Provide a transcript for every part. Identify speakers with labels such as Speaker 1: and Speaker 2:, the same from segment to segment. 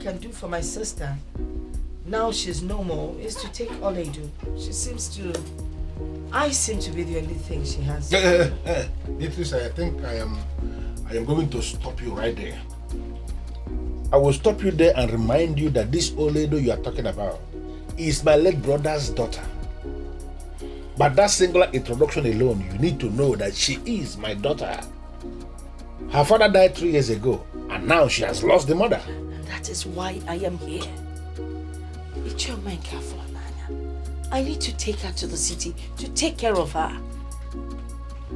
Speaker 1: can do for my sister, now she's no more, is to take Olaedo. I seem to be the only thing she has.
Speaker 2: Beatrice, I think I am going to stop you right there. I will stop you there and remind you that this Olaedo you are talking about is my late brother's daughter. But that singular introduction alone, you need to know that she is my daughter. Her father died 3 years ago, and now she has lost the mother.
Speaker 1: And that is why I am here. It's your mind careful, Nana. I need to take her to the city to take care of her.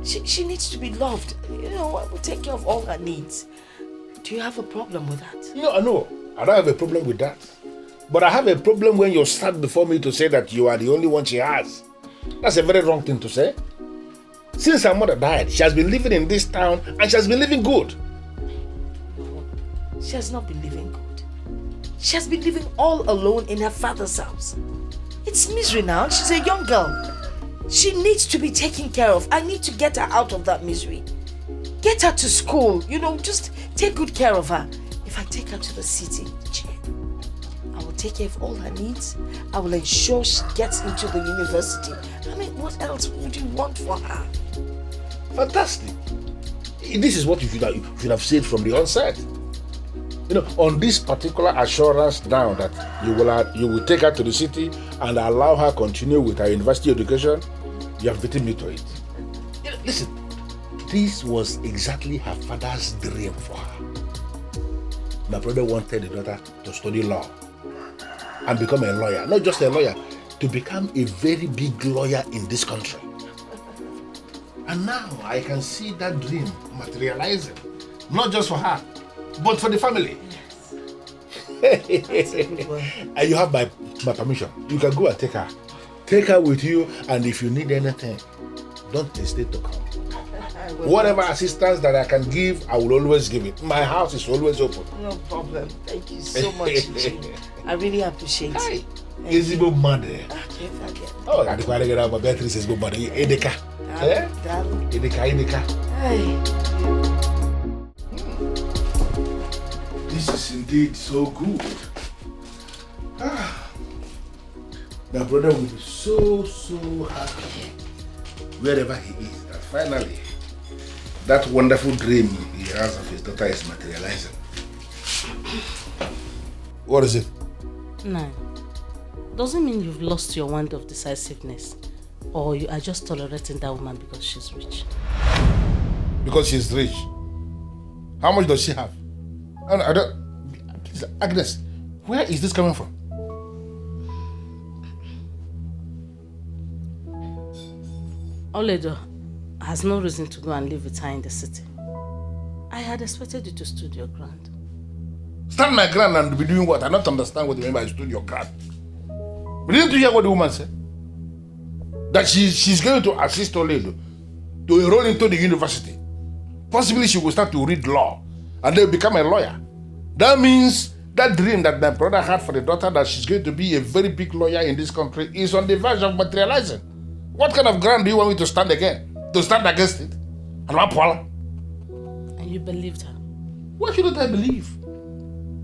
Speaker 1: She needs to be loved. You know, I will take care of all her needs. Do you have a problem with that?
Speaker 2: No, I don't have a problem with that. But I have a problem when you stand before me to say that you are the only one she has. That's a very wrong thing to say. Since her mother died, she has been living in this town and she has been living good.
Speaker 1: No, she has not been living good. She has been living all alone in her father's house. It's misery now. She's a young girl. She needs to be taken care of. I need to get her out of that misery. Get her to school. You know, just take good care of her. If I take her to the city, I will take care of all her needs. I will ensure she gets into the university. I mean, what else would you want for her?
Speaker 2: Fantastic. This is what you should have said from the onset. You know, on this particular assurance now that you will take her to the city and allow her continue with her university education, you have beaten me to it. You know, listen, this was exactly her father's dream for her. My brother wanted the daughter to study law and become a lawyer. Not just a lawyer, to become a very big lawyer in this country. And now I can see that dream materializing. Not just for her, but for the family.
Speaker 1: Yes. That's a good one.
Speaker 2: And you have my permission. You can go and take her. Take her with you, and if you need anything, don't hesitate to come. Whatever assistance that I can give, I will always give it. My house is always open.
Speaker 1: No problem. Thank you so much, Jane. I really appreciate it.
Speaker 2: Ezigbo mmadụ.
Speaker 1: Okay, forget.
Speaker 2: Oh, I dịkwara gị na Beatrice ezigbo mmadụ. Edeka. Edeka.
Speaker 1: Hey.
Speaker 2: This is indeed so good. My brother will be so happy wherever he is that finally that wonderful dream he has of his daughter is materializing. What is it?
Speaker 3: No. Doesn't mean you've lost your wand of decisiveness, or you are just tolerating that woman because she's rich.
Speaker 2: Because she's rich? How much does she have? I don't. Please, Agnes, where is this coming from?
Speaker 3: Aledo has no reason to go and live with her in the city. I had expected you to stood your ground.
Speaker 2: Stand my ground and be doing what? I don't understand what you mean by stood your ground. But didn't you hear what the woman said? That she's going to assist Olaedo to enroll into the university. Possibly she will start to read law and then become a lawyer. That means that dream that my brother had for the daughter that she's going to be a very big lawyer in this country is on the verge of materializing. What kind of ground do you want me to stand again? To stand against it?
Speaker 3: And you believed her?
Speaker 2: Why shouldn't I believe?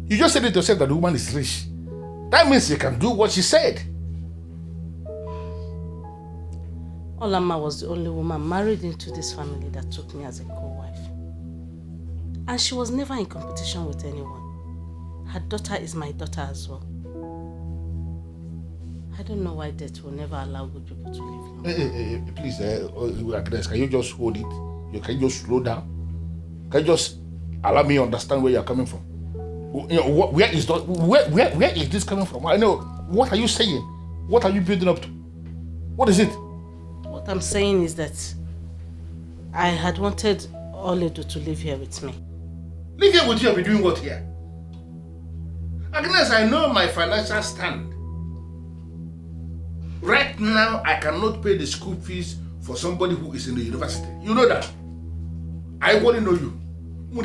Speaker 2: You just said it yourself that the woman is rich. That means you can do what she said.
Speaker 3: Olama was the only woman married into this family that took me as a co-wife. And she was never in competition with anyone. Her daughter is my daughter as well. I don't know why death will never allow good people to live.
Speaker 2: Please, Agnes, can you just hold it? Can you just slow down? Can you just allow me to understand where you're coming from? You know, where is this coming from? I know. What are you saying? What are you building up to? What is it?
Speaker 3: What I'm saying is that I had wanted Aledo to live here with me.
Speaker 2: Live here with you? I'll be doing what here? Agnes, I know my financial stand. Right now, I cannot pay the school fees for somebody who is in the university. You know that. I only know you. You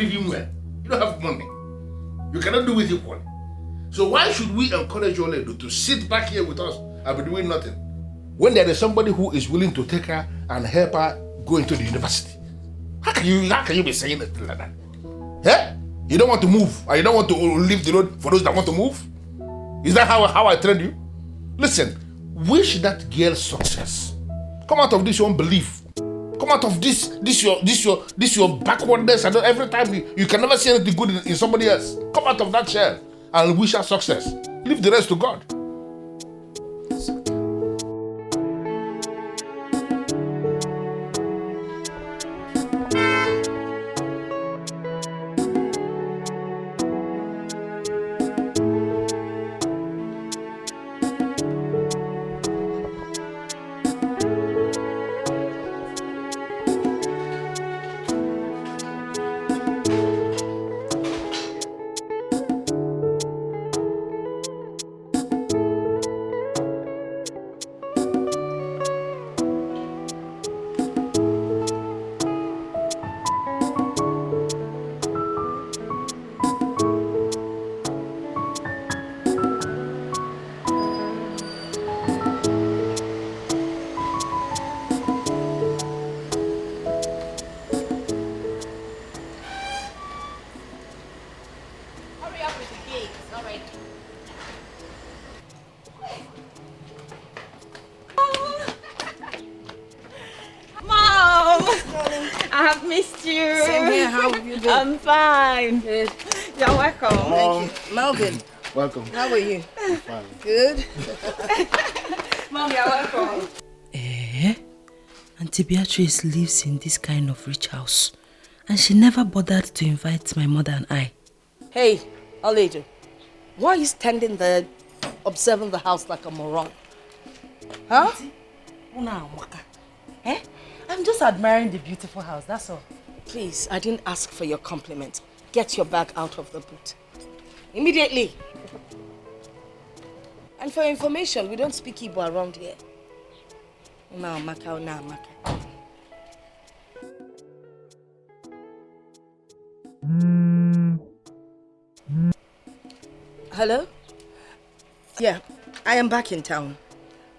Speaker 2: don't have money. You cannot do it equally. So why should we encourage Olaedo to sit back here with us and be doing nothing when there is somebody who is willing to take her and help her go into the university? How can you be saying it like that? Eh? You don't want to move, and you don't want to leave the road for those that want to move? Is that how I trained you? Listen, wish that girl success. Come out of this your unbelief. Come out of this your backwardness, and every time you can never see anything good in somebody else. Come out of that shell and wish her success. Leave the rest to God.
Speaker 4: I'm fine. Good. You're welcome.
Speaker 5: Thank you. Melvin.
Speaker 2: Welcome.
Speaker 5: How are you?
Speaker 2: I'm fine.
Speaker 5: Good.
Speaker 4: Mom, you're welcome.
Speaker 6: Auntie Beatrice lives in this kind of rich house, and she never bothered to invite my mother and I.
Speaker 1: Hey, Aledo, why are you standing there observing the house like a moron? Huh?
Speaker 6: Onwuka. I'm just admiring the beautiful house, that's all.
Speaker 1: Please, I didn't ask for your compliment. Get your bag out of the boot. Immediately. And for information, we don't speak Igbo around here. Onwuka. Hello? Yeah, I am back in town.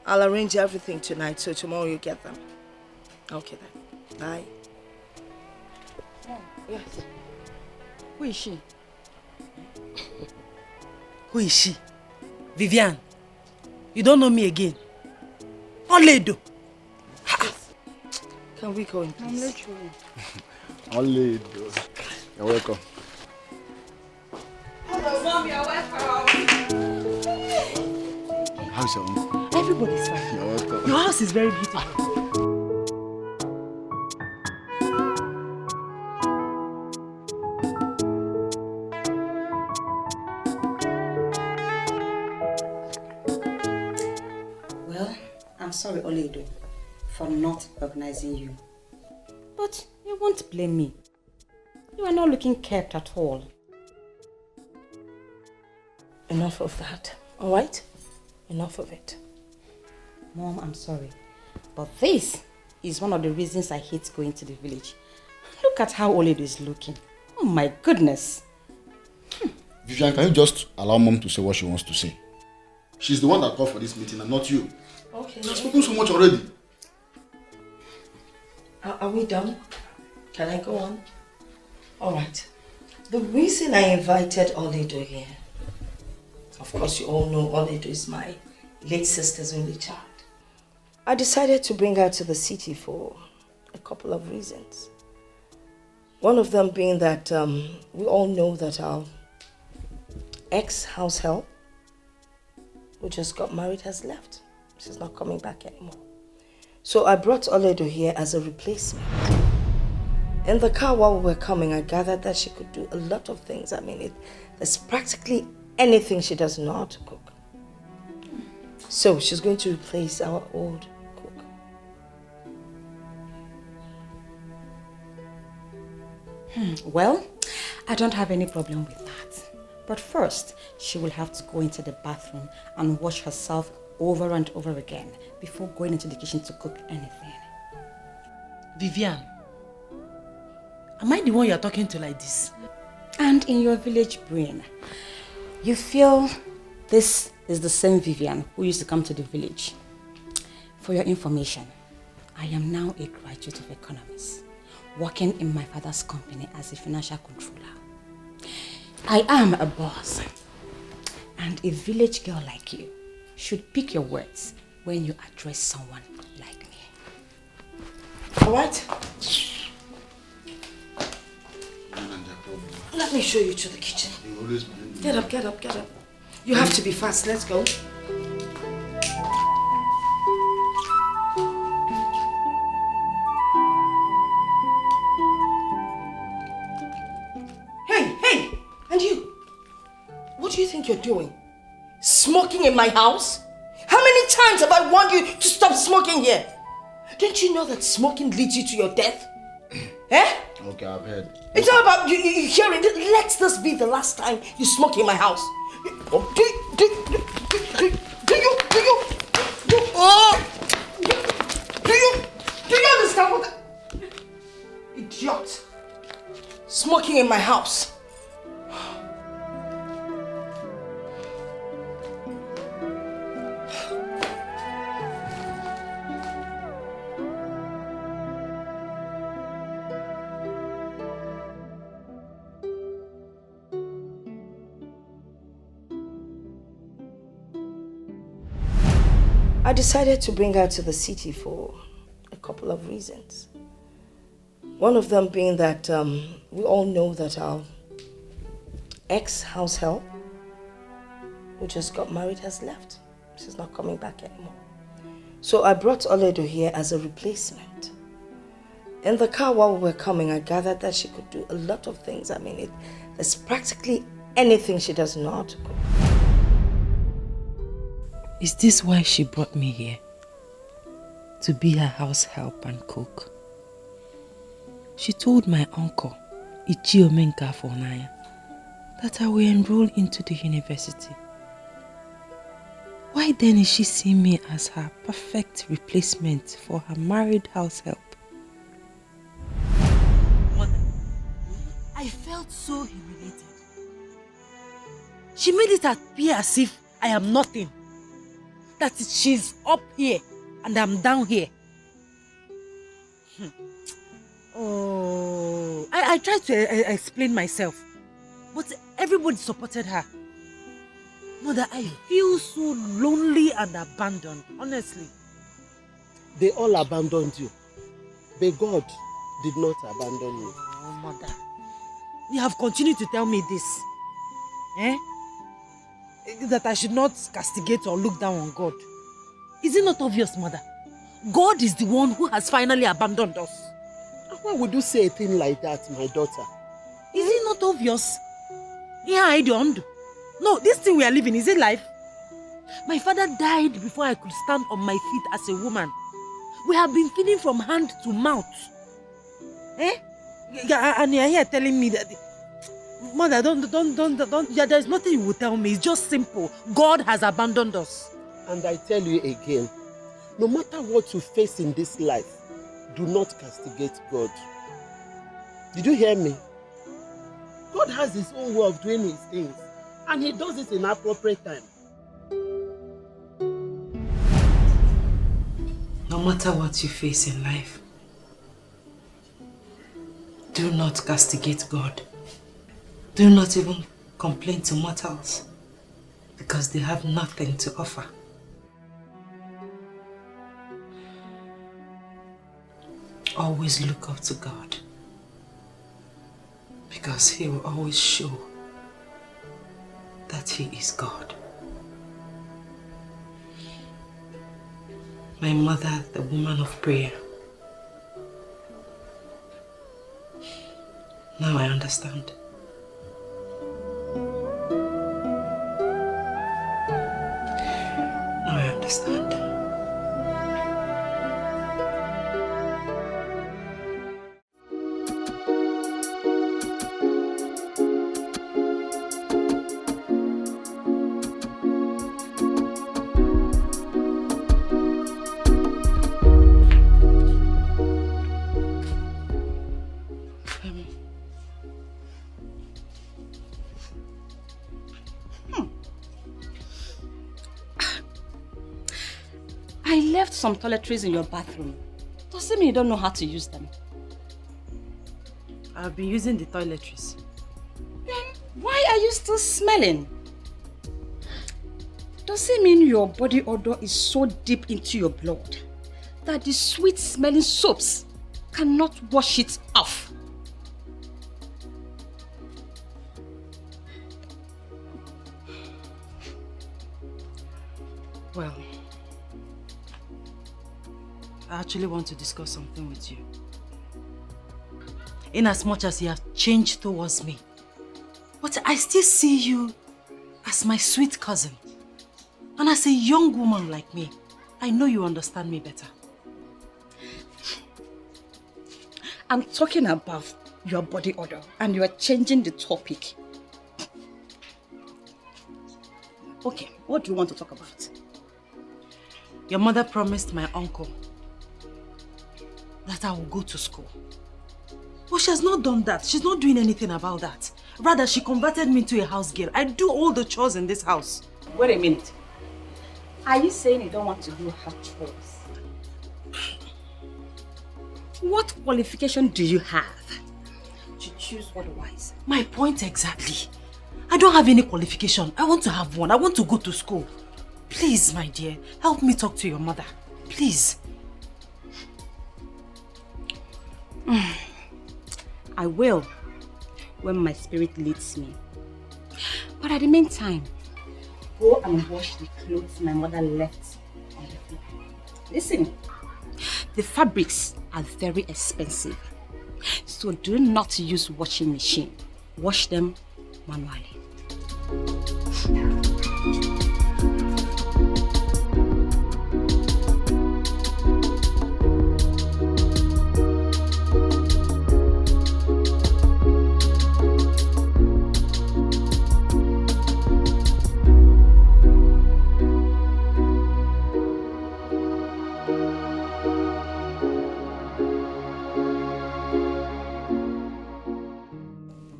Speaker 1: I'll arrange everything tonight, so tomorrow you get them. Okay then. Bye. Yes.
Speaker 6: Who is she? Who is she? Vivian. You don't know me again. Olaedo.
Speaker 1: Can we go in, please?
Speaker 2: Olaedo. You're welcome.
Speaker 4: Hello, Mom, you're welcome.
Speaker 2: How's your uncle?
Speaker 6: Everybody's fine.
Speaker 2: You're welcome.
Speaker 6: Your house is very beautiful.
Speaker 7: I'm sorry, Olaedo, for not recognizing you. But you won't blame me. You are not looking kept at all.
Speaker 1: Enough of that, all right? Enough of it.
Speaker 7: Mom, I'm sorry, but this is one of the reasons I hate going to the village. Look at how Olaedo is looking. Oh my goodness.
Speaker 8: Vivian, can you just allow Mom to say what she wants to say? She's the one that called for this meeting and not you.
Speaker 1: Okay.
Speaker 8: You've spoken so much already.
Speaker 1: Are we done? Can I go on? All right. The reason I invited Olaedo here, of course you all know Olaedo is my late sister's only child. I decided to bring her to the city for a couple of reasons. One of them being that we all know that our ex-house help, who just got married, has left. She's not coming back anymore. So I brought Olaedo here as a replacement. In the car while we were coming, I gathered that she could do a lot of things. I mean, there's practically anything she doesn't know how to cook. So she's going to replace our old cook.
Speaker 7: Well, I don't have any problem with that. But first, she will have to go into the bathroom and wash herself over and over again before going into the kitchen to cook anything.
Speaker 6: Vivian, am I the one you're talking to like this?
Speaker 7: And in your village brain, you feel this is the same Vivian who used to come to the village. For your information, I am now a graduate of economics, working in my father's company as a financial controller. I am a boss. And a village girl like you should pick your words when you address someone like me.
Speaker 1: Alright? Let me show you to the kitchen. Get up, get up, get up. You have to be fast. Let's go. Hey! And you? What do you think you're doing? Smoking in my house? How many times have I warned you to stop smoking here? Don't you know that smoking leads you to your death? Eh?
Speaker 8: Okay, I've heard.
Speaker 1: It's all about you hearing. Let this be the last time you smoke in my house. Do you understand what? Idiot! Smoking in my house. I decided to bring her to the city for a couple of reasons. One of them being that we all know that our ex-house help, who just got married, has left. She's not coming back anymore. So I brought Oledo here as a replacement. In the car while we were coming, I gathered that she could do a lot of things. I mean, there's practically anything she doesn't know how to cook.
Speaker 6: Is this why she brought me here? To be her house help and cook? She told my uncle, Ichiomenka, that I will enroll into the university. Why then is she seeing me as her perfect replacement for her married house help?
Speaker 5: Mother, I felt so humiliated. She made it appear as if I am nothing. That she's up here and I'm down here. Oh, I tried to explain myself, but everybody supported her. Mother, I feel so lonely and abandoned, honestly.
Speaker 9: They all abandoned you, but God did not abandon you.
Speaker 5: Oh, Mother, you have continued to tell me this. Eh? That I should not castigate or look down on God. Is it not obvious, Mother? God is the one who has finally abandoned us.
Speaker 9: Why would you say a thing like that, my daughter?
Speaker 5: Is it not obvious? Yeah, I don't. No, this thing we are living, is it life? My father died before I could stand on my feet as a woman. We have been feeding from hand to mouth. Eh? And you're here telling me that... Mother, don't. Yeah, there's nothing you will tell me. It's just simple. God has abandoned us.
Speaker 9: And I tell you again, no matter what you face in this life, do not castigate God. Did you hear me? God has his own way of doing his things, and he does it in appropriate time.
Speaker 6: No matter what you face in life, do not castigate God. Do not even complain to mortals, because they have nothing to offer. Always look up to God, because he will always show that he is God. My mother, the woman of prayer. Now I understand. Now I understand.
Speaker 7: Some toiletries in your bathroom. Doesn't mean you don't know how to use them.
Speaker 6: I've been using the toiletries.
Speaker 7: Then Why are you still smelling? Does it mean your body odor is so deep into your blood that the sweet smelling soaps cannot wash it off?
Speaker 5: Well, I actually want to discuss something with you. In as much as you have changed towards me, but I still see you as my sweet cousin. And as a young woman like me, I know you understand me better.
Speaker 7: I'm talking about your body odor and you are changing the topic. Okay, what do you want to talk about?
Speaker 5: Your mother promised my uncle that I will go to school. But she has not done that. She's not doing anything about that. Rather, she converted me into a house girl. I do all the chores in this house.
Speaker 7: Wait a minute. Are you saying you don't want to do house chores? What qualification do you have to choose otherwise?
Speaker 5: My point exactly. I don't have any qualification. I want to have one. I want to go to school. Please, my dear, help me talk to your mother. Please.
Speaker 7: I will, when my spirit leads me. But at the meantime, go and wash the clothes my mother left on the floor. Listen, the fabrics are very expensive, so do not use washing machine. Wash them manually.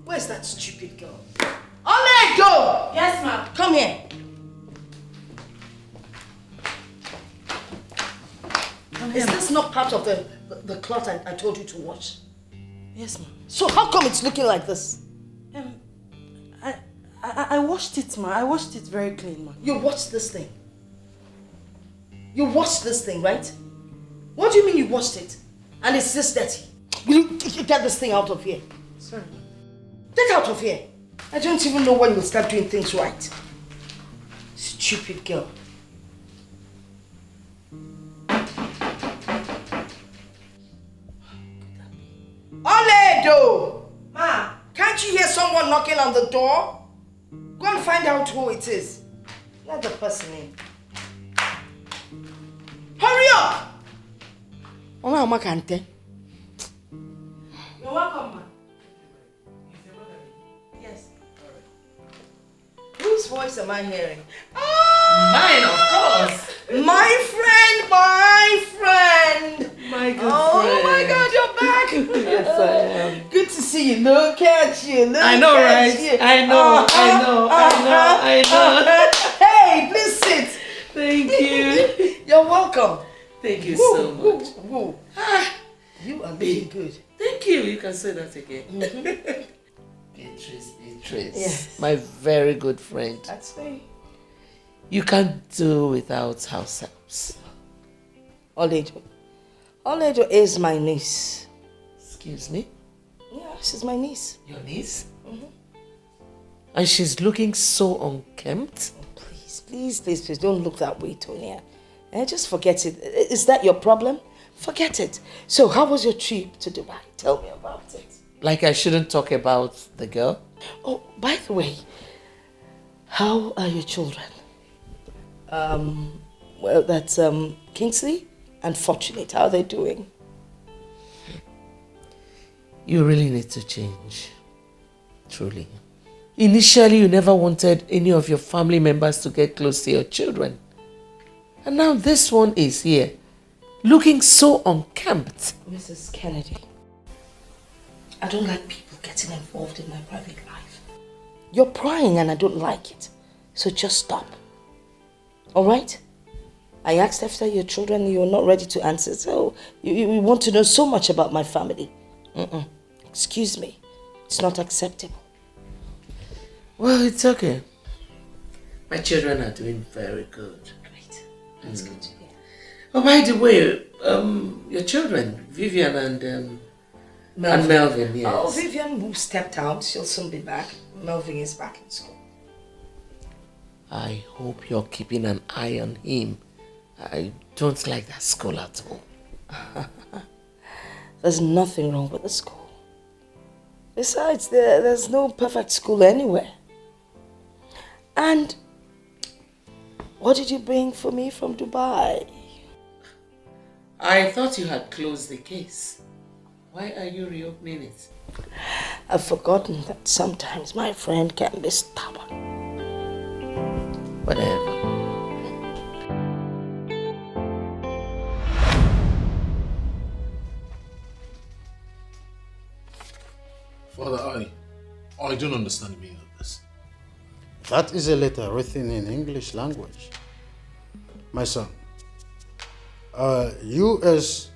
Speaker 1: Where's that stupid girl? Olaedo!
Speaker 5: Yes, ma'am.
Speaker 1: Come here. Is this not part of the cloth I told you to wash?
Speaker 5: Yes, ma'am.
Speaker 1: So how come it's looking like this?
Speaker 5: I washed it, ma. I washed it very clean, ma.
Speaker 1: You washed this thing? You washed this thing, right? What do you mean you washed it? And it's this dirty? Will you get this thing out of here?
Speaker 5: Sorry.
Speaker 1: Get out of here. I don't even know when you'll start doing things right. Stupid girl. Aledo! Ma, can't you hear someone knocking on the door? Go and find out who it is. Let the person in. Hurry up! Okaro.
Speaker 5: You're welcome, ma. Yes.
Speaker 1: Whose voice am I hearing?
Speaker 5: Mine, of course.
Speaker 1: My friend, my friend.
Speaker 5: My good
Speaker 1: Oh
Speaker 5: friend.
Speaker 1: my God, you're back.
Speaker 5: Yes, I am.
Speaker 1: Good to see you. Look at you. Look
Speaker 5: I know,
Speaker 1: at
Speaker 5: right?
Speaker 1: you.
Speaker 5: I know, I know.
Speaker 1: Hey, please sit.
Speaker 5: Thank you.
Speaker 1: You're welcome.
Speaker 5: Thank you so much.
Speaker 1: Woo. You are looking good.
Speaker 5: Thank you. You can say that again.
Speaker 10: Beatrice.
Speaker 1: Yes.
Speaker 10: My very good friend.
Speaker 1: That's me.
Speaker 10: You can't do without house helps.
Speaker 1: Olaedo. Olaedo is my niece.
Speaker 10: Excuse me?
Speaker 1: Yeah, she's my niece.
Speaker 10: Your niece? And she's looking so unkempt.
Speaker 1: Oh, please, don't look that way, Tonya. Just forget it. Is that your problem? Forget it. So, how was your trip to Dubai? Tell me about it.
Speaker 10: Like I shouldn't talk about the girl?
Speaker 1: Oh, by the way, how are your children? Well, that's Kingsley and Fortunate. How are they doing?
Speaker 10: You really need to change. Truly. Initially, you never wanted any of your family members to get close to your children. And now this one is here, looking so unkempt.
Speaker 1: Mrs. Kennedy, I don't like people getting involved in my private life. You're prying and I don't like it. So just stop. Alright? I asked after your children, you're not ready to answer. So you want to know so much about my family. Excuse me. It's not acceptable.
Speaker 10: Well, it's okay. My children are doing very good.
Speaker 3: Great. That's good to hear.
Speaker 10: Oh, by the way, your children, Vivian and Melvin, yes.
Speaker 1: Oh, Vivian who stepped out. She'll soon be back. Melvin is back in school.
Speaker 10: I hope you're keeping an eye on him. I don't like that school at all.
Speaker 1: There's nothing wrong with the school. Besides, there's no perfect school anywhere. And what did you bring for me from Dubai?
Speaker 10: I thought you had closed the case. Why are you reopening it?
Speaker 1: I've forgotten that sometimes my friend can be stubborn.
Speaker 10: Whatever.
Speaker 2: Father, I don't understand the meaning of this.
Speaker 11: That is a letter written in English language. My son, you as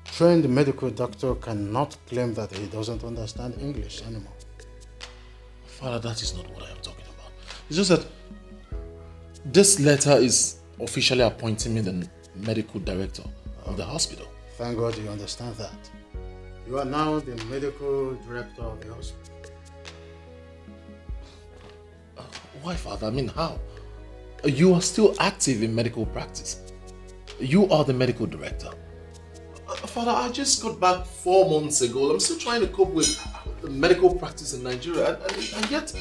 Speaker 11: trained medical doctor cannot claim that he doesn't understand English anymore.
Speaker 2: Father, that is not what I am talking about. It's just that this letter is officially appointing me the medical director of the hospital.
Speaker 11: Thank God you understand that. You are now the medical director of the hospital.
Speaker 2: Why, Father? I mean, how? You are still active in medical practice. You are the medical director. Father, I just got back 4 months ago. I'm still trying to cope with the medical practice in Nigeria, and yet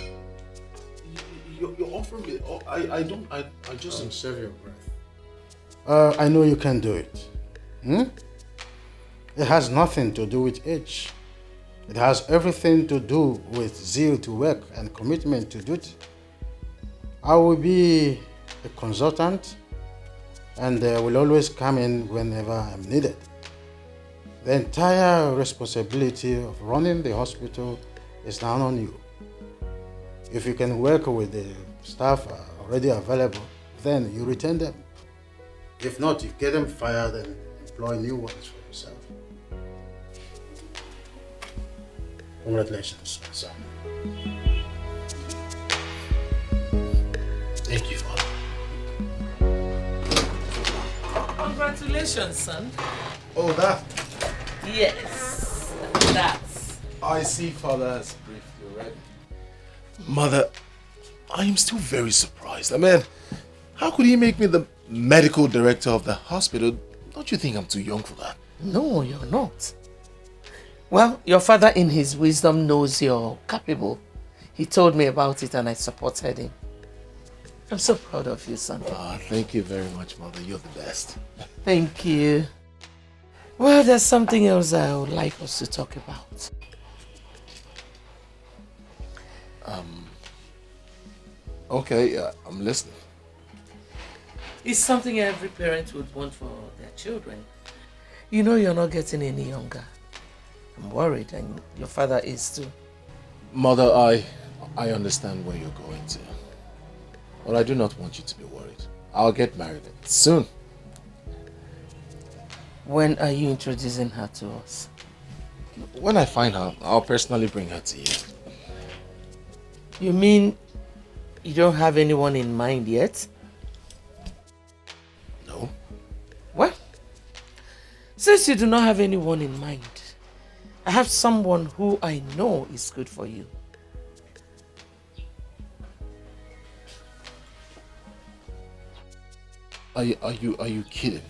Speaker 2: you're offering me. I just
Speaker 11: don't save your breath. I know you can do it. It has nothing to do with age. It has everything to do with zeal to work and commitment to duty. I will be a consultant and will always come in whenever I'm needed. The entire responsibility of running the hospital is now on you. If you can work with the staff already available, then you retain them. If not, you get them fired and employ new ones for yourself. Congratulations, my son.
Speaker 2: Thank you, Father.
Speaker 10: Congratulations, son.
Speaker 12: Oh, that?
Speaker 10: Yes, that's.
Speaker 12: I see Father has briefed you already.
Speaker 2: Mother, I am still very surprised. I mean, how could he make me the medical director of the hospital? Don't you think I'm too young for that?
Speaker 10: No, you're not. Well, your father in his wisdom knows you're capable. He told me about it and I supported him. I'm so proud of you, son.
Speaker 2: Thank you very much, Mother. You're the best.
Speaker 10: Thank you. Well, there's something else I would like us to talk about.
Speaker 2: Okay, I'm listening.
Speaker 10: It's something every parent would want for their children. You know you're not getting any younger. I'm worried, and your father is too.
Speaker 2: Mother, I understand where you're going to. But I do not want you to be worried. I'll get married soon.
Speaker 10: When are you introducing her to us?
Speaker 2: When I find her, I'll personally bring her to you.
Speaker 10: You mean you don't have anyone in mind yet?
Speaker 2: No.
Speaker 10: Well, since you do not have anyone in mind, I have someone who I know is good for you.
Speaker 2: Are you kidding?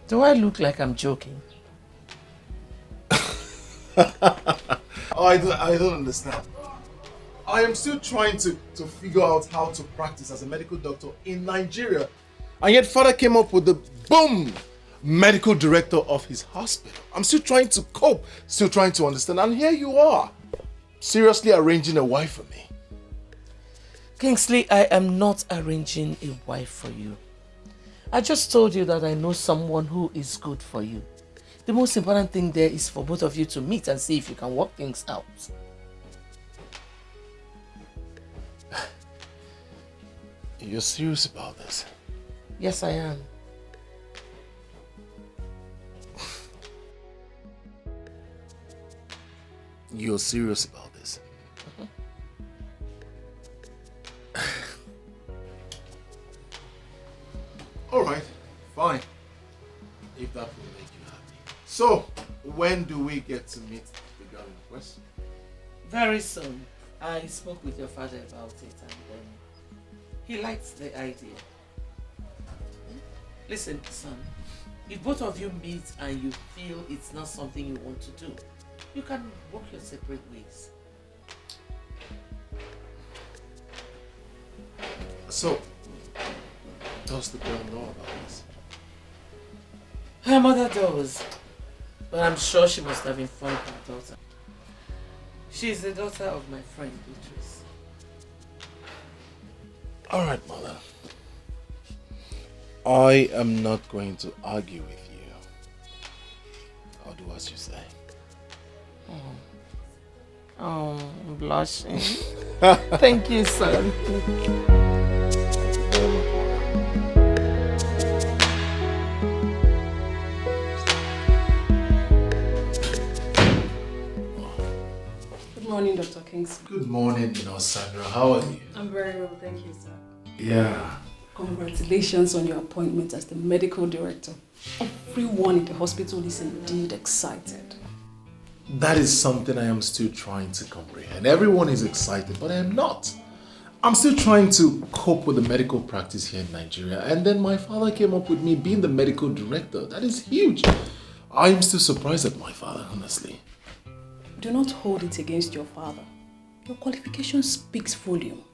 Speaker 10: Do I look like I'm joking?
Speaker 12: I don't understand. I am still trying to figure out how to practice as a medical doctor in Nigeria.
Speaker 2: And yet Father came up with the boom medical director of his hospital. I'm still trying to cope, still trying to understand. And here you are, seriously arranging a wife for me.
Speaker 10: Kingsley, I am not arranging a wife for you. I just told you that I know someone who is good for you. The most important thing there is for both of you to meet and see if you can work things out.
Speaker 2: You're serious about this?
Speaker 10: Yes, I am.
Speaker 2: You're serious about this?
Speaker 12: So, when do we get to meet the girl in question?
Speaker 10: Very soon. I spoke with your father about it and he likes the idea. Listen, son, if both of you meet and you feel it's not something you want to do, you can walk your separate ways.
Speaker 12: So, does the girl know about this?
Speaker 10: Her mother does, but I'm sure she must have informed her daughter. She's the daughter of my friend Beatrice.
Speaker 12: Alright, mother. I am not going to argue with you. I'll do as you say.
Speaker 10: Oh, I'm blushing. Thank you, son.
Speaker 13: Good morning, Dr. Kingsley.
Speaker 12: Good morning, Sandra. How are you?
Speaker 13: I'm very well, thank you, sir.
Speaker 12: Yeah.
Speaker 13: Congratulations on your appointment as the medical director. Everyone in the hospital is indeed excited.
Speaker 12: That is something I am still trying to comprehend. Everyone is excited, but I am not. I'm still trying to cope with the medical practice here in Nigeria. And then my father came up with me being the medical director. That is huge. I am still surprised at my father, honestly.
Speaker 13: Do not hold it against your father. Your qualification speaks volume.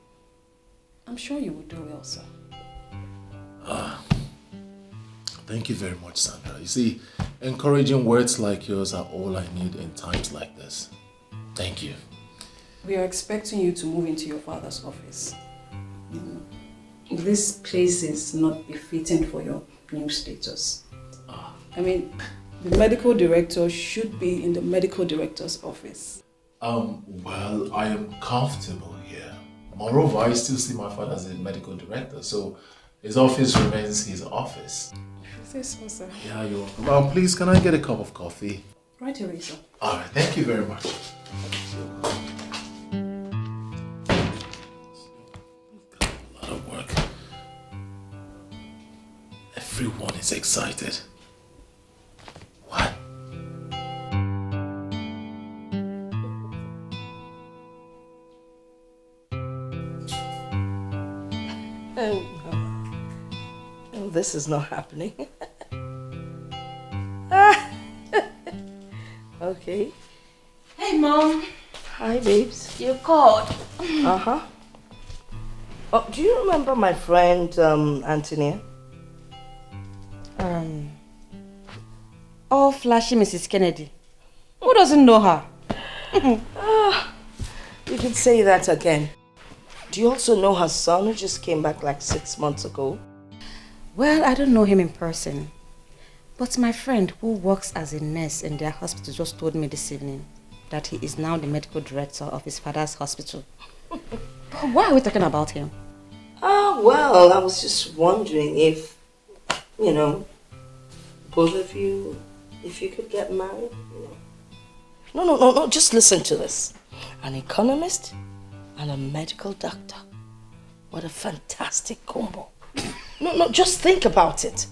Speaker 13: I'm sure you will do well, sir.
Speaker 12: Thank you very much, Sandra. You see, encouraging words like yours are all I need in times like this. Thank you.
Speaker 13: We are expecting you to move into your father's office. This place is not befitting for your new status. I mean, the medical director should be in the medical director's office.
Speaker 12: Well, I am comfortable here. Moreover, I still see my father as a medical director, so his office remains his office.
Speaker 13: Say so, sir.
Speaker 12: Yeah, you're welcome. Please, can I get a cup of coffee?
Speaker 13: Right away, sir.
Speaker 12: Alright, thank you very much. A lot of work. Everyone is excited. What?
Speaker 1: Oh, this is not happening. Okay.
Speaker 7: Hey, Mom.
Speaker 1: Hi, babes.
Speaker 7: You called.
Speaker 1: Uh-huh. Oh, do you remember my friend, Antonia?
Speaker 7: Oh, flashy Mrs. Kennedy. Who doesn't know her?
Speaker 1: You can say that again. Do you also know her son who just came back like 6 months ago?
Speaker 7: Well, I don't know him in person. But my friend who works as a nurse in their hospital just told me this evening that he is now the medical director of his father's hospital. But why are we talking about him?
Speaker 1: Well, I was just wondering if, both of you, if you could get married. No, just listen to this. An economist and a medical doctor. What a fantastic combo. No, just think about it.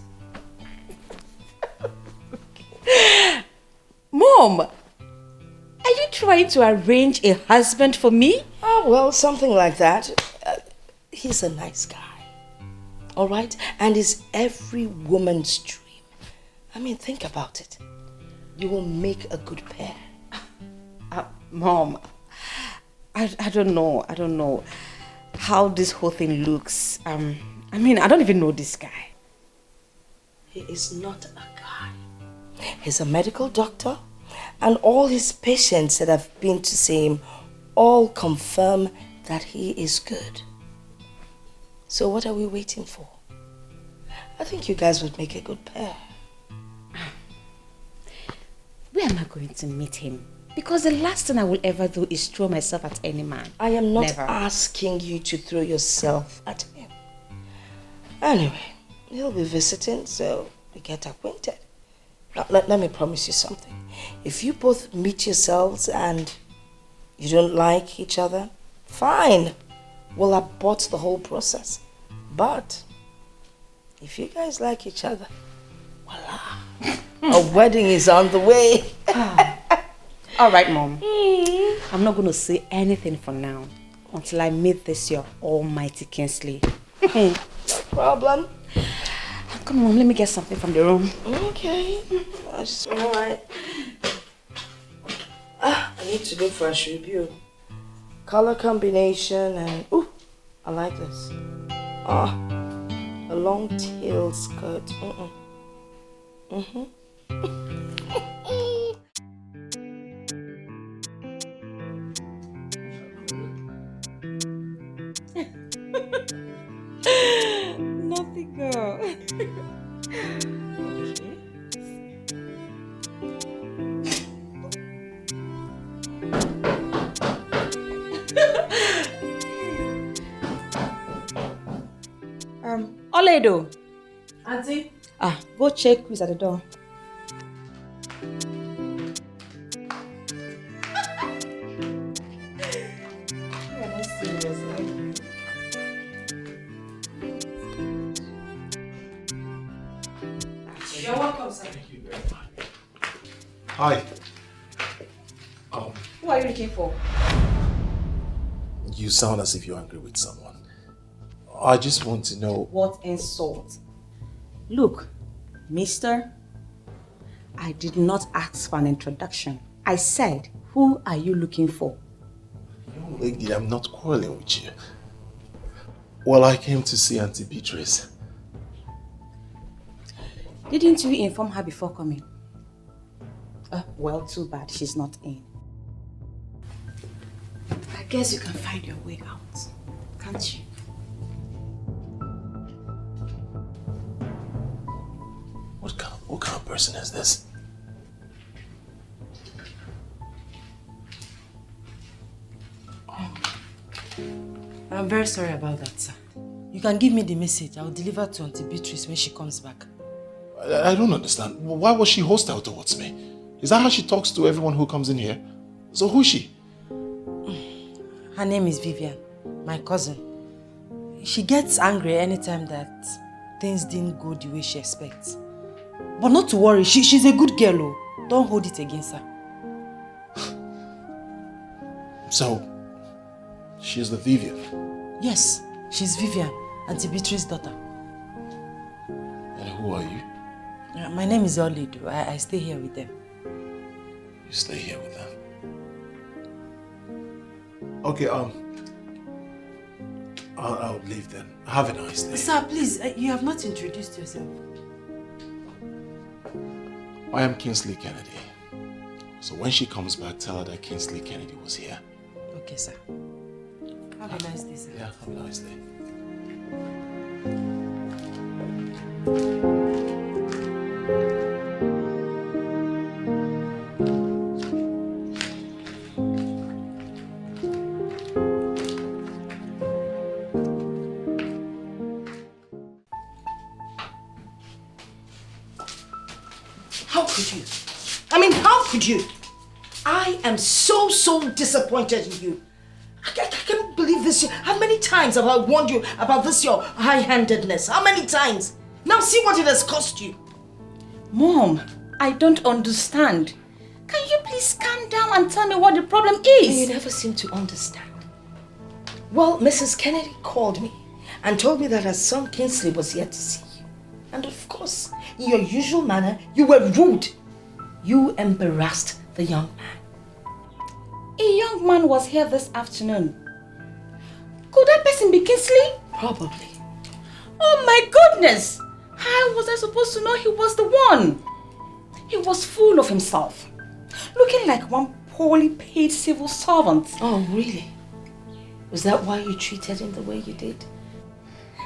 Speaker 7: Mom, are you trying to arrange a husband for me?
Speaker 1: Well, something like that. He's a nice guy. All right? And is every woman's dream. I mean, think about it. You will make a good pair.
Speaker 7: Mom, I don't know how this whole thing looks. I don't even know this guy.
Speaker 1: He is not a guy. He's a medical doctor, and all his patients that have been to see him all confirm that he is good. So what are we waiting for? I think you guys would make a good pair.
Speaker 7: Where am I going to meet him? Because the last thing I will ever do is throw myself at any man.
Speaker 1: I am not
Speaker 7: Never.
Speaker 1: asking you to throw yourself at him. Anyway, he'll be visiting, so we get acquainted. Now, let me promise you something. If you both meet yourselves and you don't like each other, fine. We'll abort the whole process. But if you guys like each other, voila. A wedding is on the way.
Speaker 7: All right, Mom. I'm not going to say anything for now until I meet this your almighty Kingsley.
Speaker 1: Problem?
Speaker 7: Come on, Mom, let me get something from the room.
Speaker 1: Okay. Alright. I need to look for a review. Color combination and... Ooh, I like this. A long tail skirt.
Speaker 7: Nothing, girl. Oledo.
Speaker 3: Auntie?
Speaker 7: Go check who's at the door.
Speaker 3: You're welcome, sir.
Speaker 12: Thank you very much. Hi.
Speaker 7: Who are you looking for?
Speaker 12: You sound as if you're angry with someone. I just want to know...
Speaker 7: What insult? Look, mister, I did not ask for an introduction. I said, who are you looking for?
Speaker 12: Young lady, I'm not quarreling with you. Well, I came to see Auntie Beatrice.
Speaker 7: Didn't you inform her before coming? Well, too bad she's not in. I guess you can find your way out, can't you?
Speaker 12: What kind of person is this?
Speaker 6: I'm very sorry about that, sir. You can give me the message. I'll deliver to Auntie Beatrice when she comes back.
Speaker 12: I don't understand. Why was she hostile towards me? Is that how she talks to everyone who comes in here? So who is she?
Speaker 6: Her name is Vivian, my cousin. She gets angry anytime that things didn't go the way she expects. But not to worry, she's a good girl. Oh. Don't hold it against her.
Speaker 12: So, she's the Vivian?
Speaker 6: Yes, she's Vivian, Auntie Beatrice's daughter.
Speaker 12: And who are you?
Speaker 6: My name is Olaedo. I stay here with them.
Speaker 12: You stay here with them? Okay, I'll leave then. Have a nice day.
Speaker 6: Sir, please, you have not introduced yourself.
Speaker 12: I am Kingsley Kennedy. So when she comes back, tell her that Kingsley Kennedy was here.
Speaker 6: Okay, sir. Have a nice day, sir.
Speaker 12: Yeah, have a nice day.
Speaker 1: How could you? I mean, how could you? I am so disappointed in you. I can't believe this. How many times have I warned you about this, your high-handedness? How many times? Now see what it has cost you.
Speaker 7: Mom, I don't understand. Can you please calm down and tell me what the problem is?
Speaker 1: You never seem to understand. Well, Mrs. Kennedy called me and told me that her son Kingsley was here to see you. And of course, in your usual manner, you were rude. You embarrassed the young man.
Speaker 7: A young man was here this afternoon. Could that person be Kingsley?
Speaker 1: Probably.
Speaker 7: Oh my goodness! How was I supposed to know he was the one? He was full of himself, looking like one poorly paid civil servant.
Speaker 1: Oh, really? Was that why you treated him the way you did?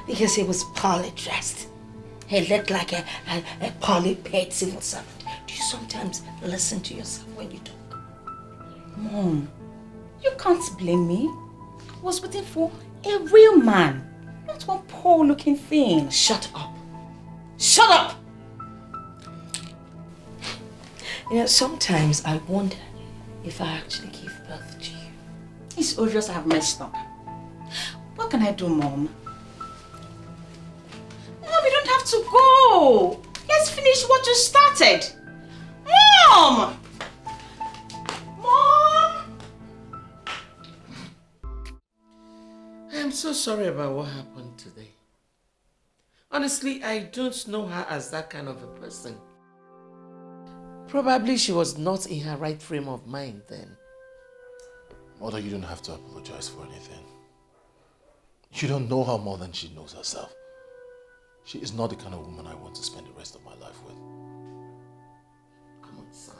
Speaker 1: Because he was poorly dressed. He looked like a poorly paid civil servant. Do you sometimes listen to yourself when you talk?
Speaker 7: Mom, you can't blame me. I was waiting for a real man, not one poor-looking thing.
Speaker 1: Shut up. Shut up! You know, sometimes I wonder if I actually gave birth to you.
Speaker 7: It's obvious I have messed up. What can I do, Mom? Mom, you don't have to go. Let's finish what you started.
Speaker 4: Mom! Mom!
Speaker 10: I am so sorry about what happened today. Honestly, I don't know her as that kind of a person. Probably she was not in her right frame of mind then.
Speaker 12: Mother, you don't have to apologize for anything. You don't know her more than she knows herself. She is not the kind of woman I want to spend the rest of my life with.
Speaker 10: Come on, son.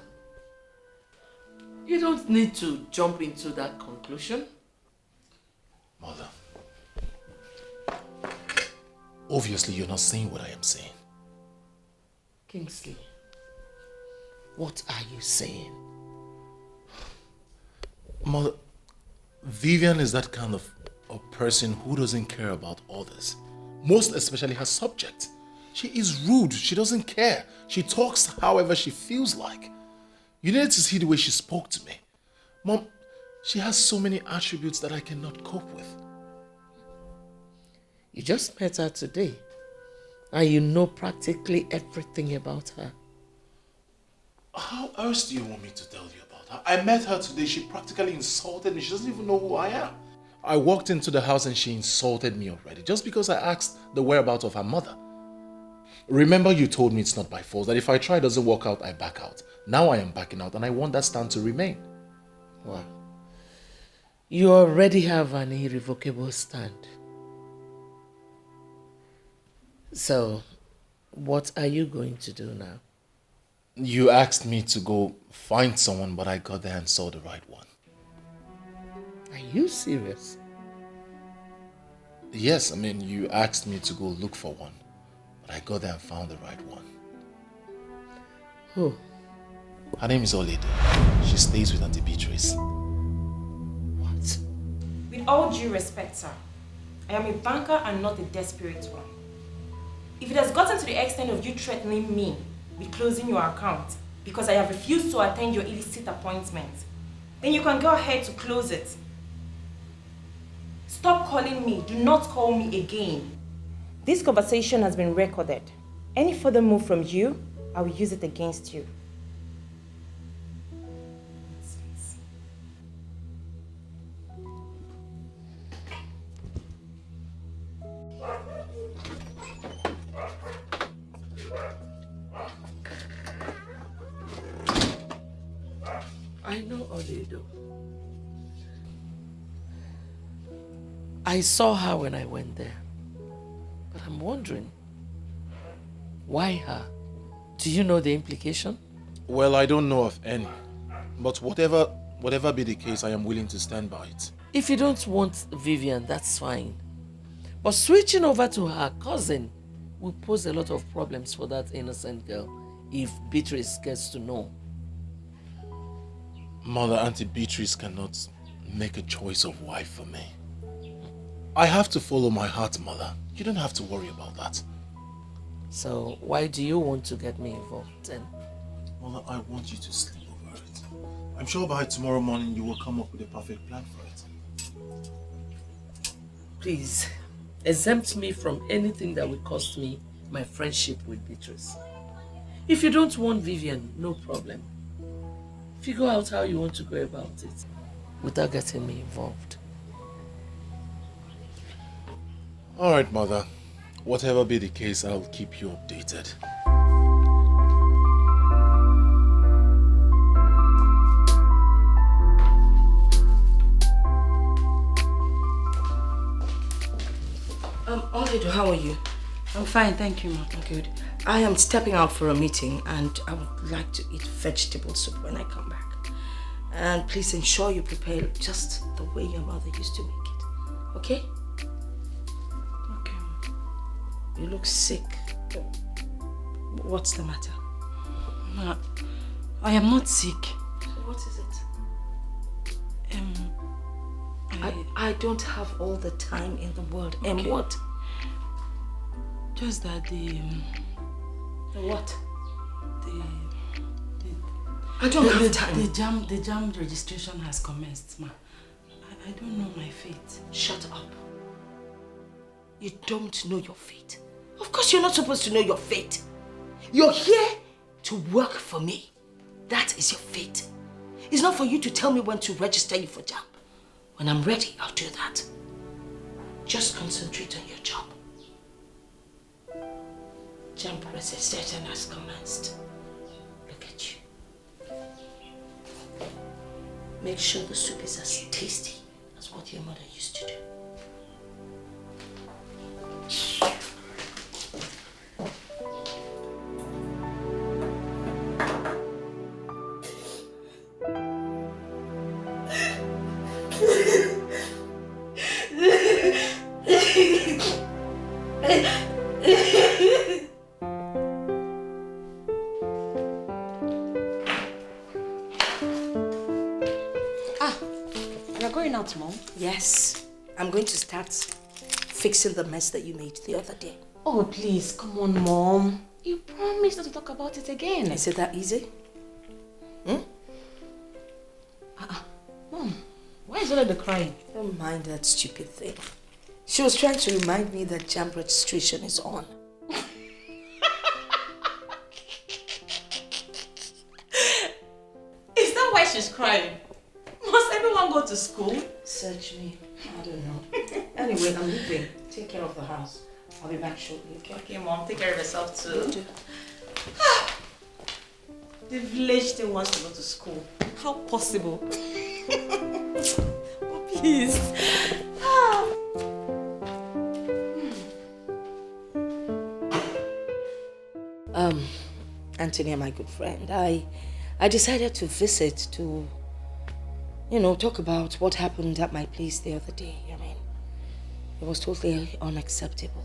Speaker 10: You don't need to jump into that conclusion.
Speaker 12: Mother, obviously you're not saying what I am saying.
Speaker 10: Kingsley, what are you saying?
Speaker 12: Mother, Vivian is that kind of a person who doesn't care about others. Most especially her subject. She is rude. She doesn't care. She talks however she feels like. You needed to see the way she spoke to me. Mom, she has so many attributes that I cannot cope with.
Speaker 10: You just met her today, and you know practically everything about her.
Speaker 12: How else do you want me to tell you about her? I met her today. She practically insulted me. She doesn't even know who I am. I walked into the house and she insulted me already just because I asked the whereabouts of her mother. Remember you told me it's not by force, that if I try it doesn't work out, I back out. Now I am backing out and I want that stand to remain.
Speaker 10: Wow. You already have an irrevocable stand. So, what are you going to do now?
Speaker 12: You asked me to go find someone, but I got there and saw the right one.
Speaker 10: Are you serious?
Speaker 12: Yes, I mean, you asked me to go look for one, but I got there and found the right one.
Speaker 10: Who?
Speaker 12: Her name is Olaedo. She stays with Auntie Beatrice.
Speaker 10: What?
Speaker 7: With all due respect, sir, I am a banker and not a desperate one. If it has gotten to the extent of you threatening me with closing your account because I have refused to attend your illicit appointment, then you can go ahead to close it. Stop calling me. Do not call me again. This conversation has been recorded. Any further move from you, I will use it against you.
Speaker 10: I know Oledo. I saw her when I went there. But I'm wondering, why her? Do you know the implication?
Speaker 12: Well, I don't know of any. But whatever be the case, I am willing to stand by it.
Speaker 10: If you don't want Vivian, that's fine. But switching over to her cousin will pose a lot of problems for that innocent girl if Beatrice gets to know.
Speaker 12: Mother, Auntie Beatrice cannot make a choice of wife for me. I have to follow my heart, Mother. You don't have to worry about that.
Speaker 10: So why do you want to get me involved then?
Speaker 12: Mother, I want you to sleep over it. I'm sure by tomorrow morning you will come up with a perfect plan for it.
Speaker 10: Please, exempt me from anything that will cost me my friendship with Beatrice. If you don't want Vivian, no problem. Figure out how you want to go about it without getting me involved.
Speaker 12: Alright, Mother. Whatever be the case, I'll keep you updated.
Speaker 1: Oledo, how are you?
Speaker 7: I'm fine, thank you, Mom.
Speaker 1: Good. I am stepping out for a meeting and I would like to eat vegetable soup when I come back. And please ensure you prepare just the way your mother used to make it. Okay?
Speaker 7: Okay, Mom.
Speaker 1: You look sick. What's the matter?
Speaker 7: Ma, I am not sick.
Speaker 1: So what is it? I don't have all the time in the world.
Speaker 7: Okay.
Speaker 1: What?
Speaker 7: Just that
Speaker 1: The what?
Speaker 7: the
Speaker 1: I don't have time.
Speaker 7: The jam registration has commenced, Ma. I don't know my fate.
Speaker 1: Shut up. You don't know your fate. Of course you're not supposed to know your fate. You're here to work for me. That is your fate. It's not for you to tell me when to register you for JAMB. When I'm ready, I'll do that. Just concentrate on your job. JAMB registration has commenced. Look at you. Make sure the soup is as tasty as what your mother used to do.
Speaker 7: Mom?
Speaker 1: Yes, I'm going to start fixing the mess that you made the other day.
Speaker 7: Oh, please, come on, Mom. You promised not to talk about it again.
Speaker 1: Is it that easy?
Speaker 7: Mom, why is Olaedo crying?
Speaker 1: Don't mind that stupid thing. She was trying to remind me that JAMB registration is on.
Speaker 7: Is that why she's crying? Must everyone go to school?
Speaker 1: Search me. I don't know. Anyway, I'm leaving. Take care of the house. I'll be back shortly, okay?
Speaker 7: Okay, Mom. Take care of yourself too.
Speaker 1: You too.
Speaker 7: The village still wants to go to school. How possible? Oh, please.
Speaker 1: Anthony, my good friend, I decided to visit to, talk about what happened at my place the other day. I mean, it was totally unacceptable.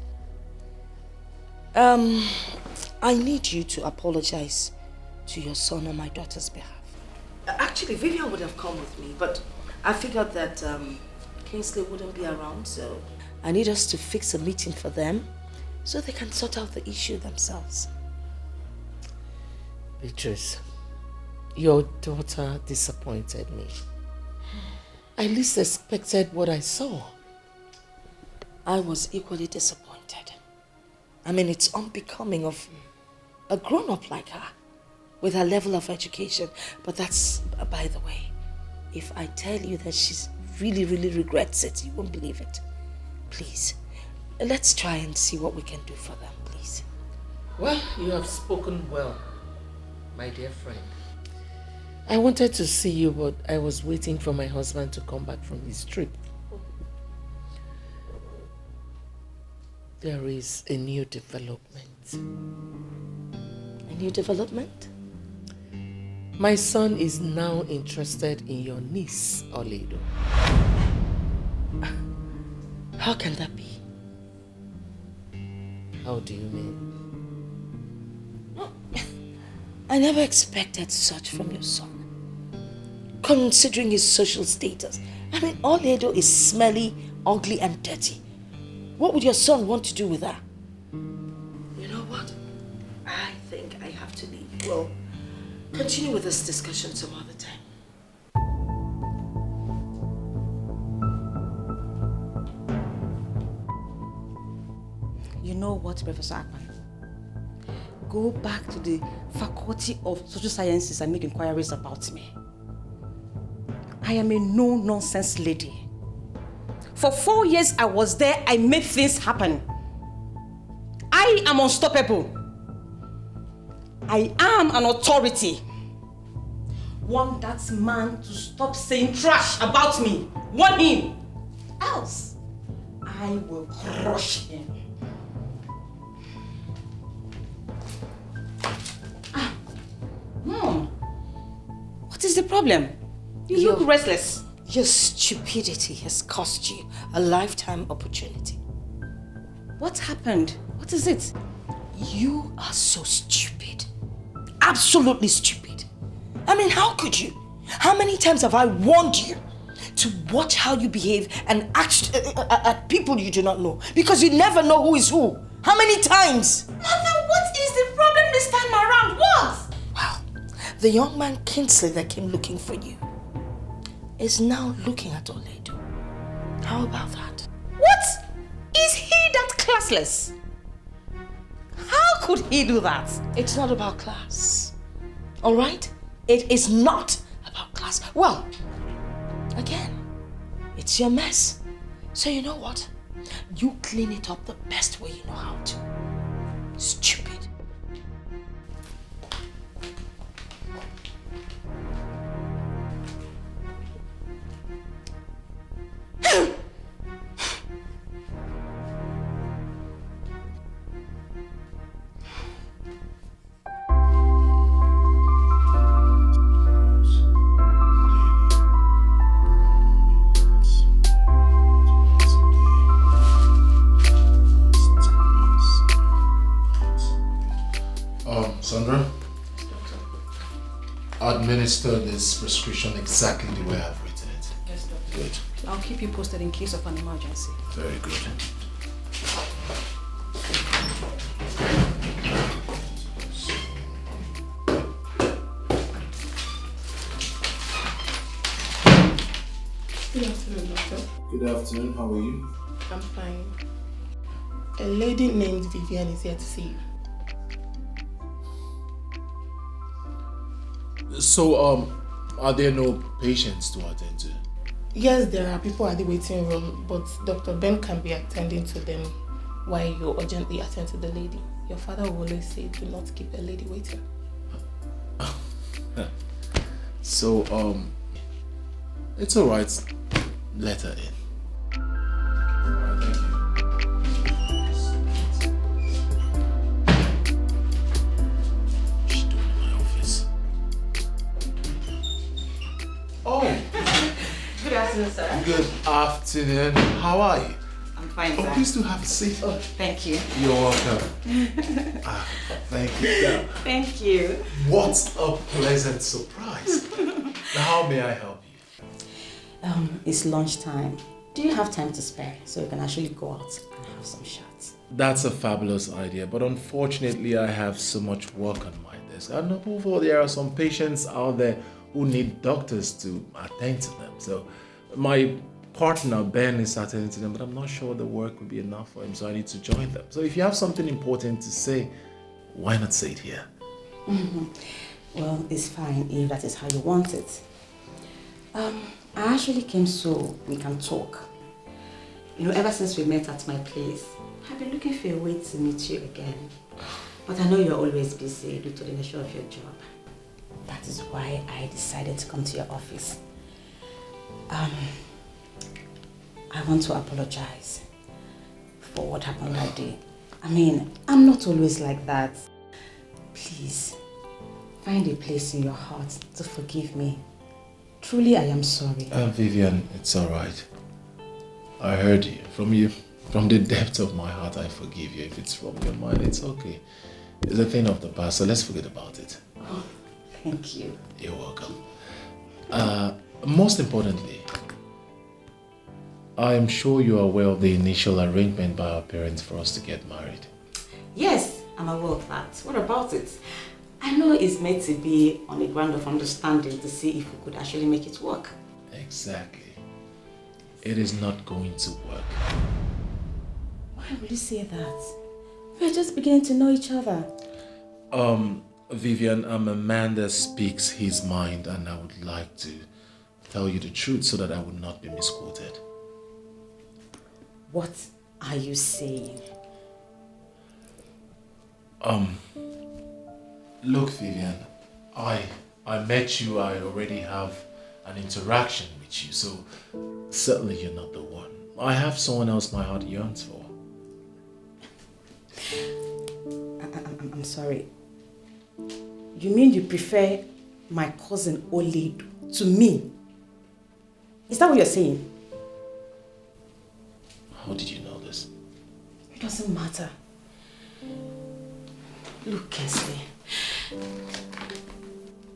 Speaker 1: I need you to apologize to your son on my daughter's behalf. Actually, Vivian would have come with me, but I figured that Kingsley wouldn't be around, so I need us to fix a meeting for them so they can sort out the issue themselves.
Speaker 10: Beatrice, your daughter disappointed me. I least expected what I saw.
Speaker 1: I was equally disappointed. I mean, it's unbecoming of a grown-up like her with her level of education. But that's by the way. If I tell you that she's really, really regrets it, you won't believe it. Please, let's try and see what we can do for them, please.
Speaker 10: Well, you have spoken well, my dear friend. I wanted to see you, but I was waiting for my husband to come back from his trip. There is a new development.
Speaker 1: A new development?
Speaker 10: My son is now interested in your niece, Olaedo.
Speaker 1: How can that be?
Speaker 10: How do you mean?
Speaker 1: I never expected such from your son. Considering his social status. I mean, Olaedo is smelly, ugly and dirty. What would your son want to do with her? You know what? I think I have to leave. We'll continue with this discussion some other time.
Speaker 7: You know what, Professor Akpan? Go back to the Faculty of Social Sciences and make inquiries about me. I am a no-nonsense lady. For 4 years I was there, I made things happen. I am unstoppable. I am an authority. Want that man to stop saying trash about me. Want him. Else, I will crush him. Mom, what is the problem? You look restless.
Speaker 1: Your stupidity has cost you a lifetime opportunity.
Speaker 7: What happened? What is it?
Speaker 1: You are so stupid. Absolutely stupid. I mean, how could you? How many times have I warned you to watch how you behave and act at people you do not know? Because you never know who is who. How many times?
Speaker 7: Mother, what is the problem this time around? What?
Speaker 1: Well, the young man Kingsley that came looking for you is now looking at Olaedo. How about that?
Speaker 7: What? Is he that classless? How could he do that?
Speaker 1: It's not about class. All right? It is not about class. Well, again, it's your mess. So you know what? You clean it up the best way you know how to. Stupid.
Speaker 12: Sandra, administer this prescription exactly the way I've written it.
Speaker 13: Yes, doctor.
Speaker 12: Good.
Speaker 13: I'll keep you posted in case of an emergency.
Speaker 12: Very good.
Speaker 14: Good afternoon, doctor.
Speaker 12: Good afternoon, how are you?
Speaker 14: I'm fine. A lady named Vivian is here to see you.
Speaker 12: So, are there no patients to attend to?
Speaker 14: Yes, there are people at the waiting room, but Dr. Ben can be attending to them while you urgently attend to the lady. Your father will always say, do not keep a lady waiting.
Speaker 12: So, it's alright. Let her in.
Speaker 4: Good afternoon, sir.
Speaker 12: Good afternoon. How are you?
Speaker 4: I'm fine, sir.
Speaker 12: Please do have a seat.
Speaker 4: Oh, thank you.
Speaker 12: You're welcome. Thank you.
Speaker 4: Thank you.
Speaker 12: What a pleasant surprise. Now, how may I help you?
Speaker 7: It's lunchtime. Do you have time to spare so we can actually go out and have some shots?
Speaker 12: That's a fabulous idea, but unfortunately I have so much work on my desk. And above all, there are some patients out there who need doctors to attend to them. So my partner Ben is attending to them, but I'm not sure the work will be enough for him, so I need to join them. So if you have something important to say, why not say it here?
Speaker 7: Well, it's fine if that is how you want it. I actually came so we can talk. You know, ever since we met at my place, I've been looking for a way to meet you again. But I know you're always busy due to the nature of your job. That is why I decided to come to your office. I want to apologize for what happened that day. I mean, I'm not always like that. Please, find a place in your heart to forgive me. Truly, I am sorry.
Speaker 12: Vivian, it's alright. I heard you. From the depth of my heart, I forgive you. If it's from your mind, it's okay. It's a thing of the past, so let's forget about it.
Speaker 7: Oh, thank you.
Speaker 12: You're welcome. Most importantly, I am sure you are aware of the initial arrangement by our parents for us to get married.
Speaker 7: Yes, I'm aware of that. What about it? I know it's meant to be on a ground of understanding to see if we could actually make it work.
Speaker 12: Exactly. It is not going to work.
Speaker 7: Why would you say that? We're just beginning to know each other.
Speaker 12: Vivian, I'm a man that speaks his mind, and I would like to tell you the truth so that I would not be misquoted.
Speaker 7: What are you saying?
Speaker 12: Look, Vivian, I met you, I already have an interaction with you, so certainly you're not the one. I have someone else my heart yearns for.
Speaker 7: I'm sorry. You mean you prefer my cousin Olaedo to me? Is that what you're saying?
Speaker 12: How did you know this?
Speaker 7: It doesn't matter. Look, Kinsley,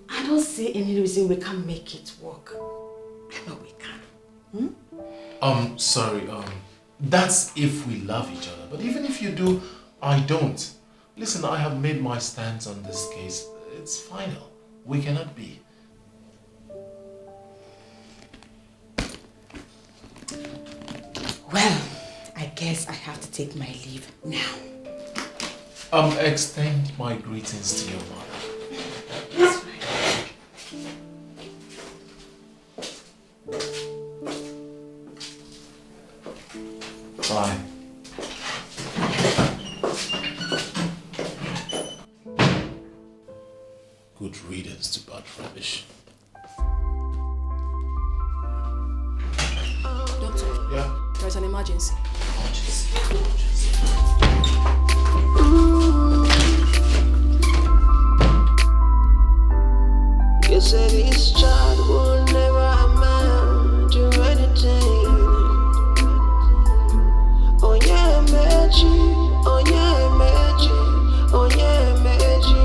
Speaker 7: I don't see any reason we can't make it work. I know we can.
Speaker 12: Sorry, that's if we love each other. But even if you do, I don't. Listen, I have made my stance on this case. It's final. We cannot be.
Speaker 7: Well, I guess I have to take my leave now.
Speaker 12: Extend my greetings to your mother.
Speaker 7: That's right.
Speaker 12: Bye. Good riddance to bad rubbish.
Speaker 13: Doctor.
Speaker 12: Yeah?
Speaker 13: There's an emergency.
Speaker 15: You said this child will never amount to anything. Oh yeah, magic. Oh yeah, magic. Oh yeah, magic.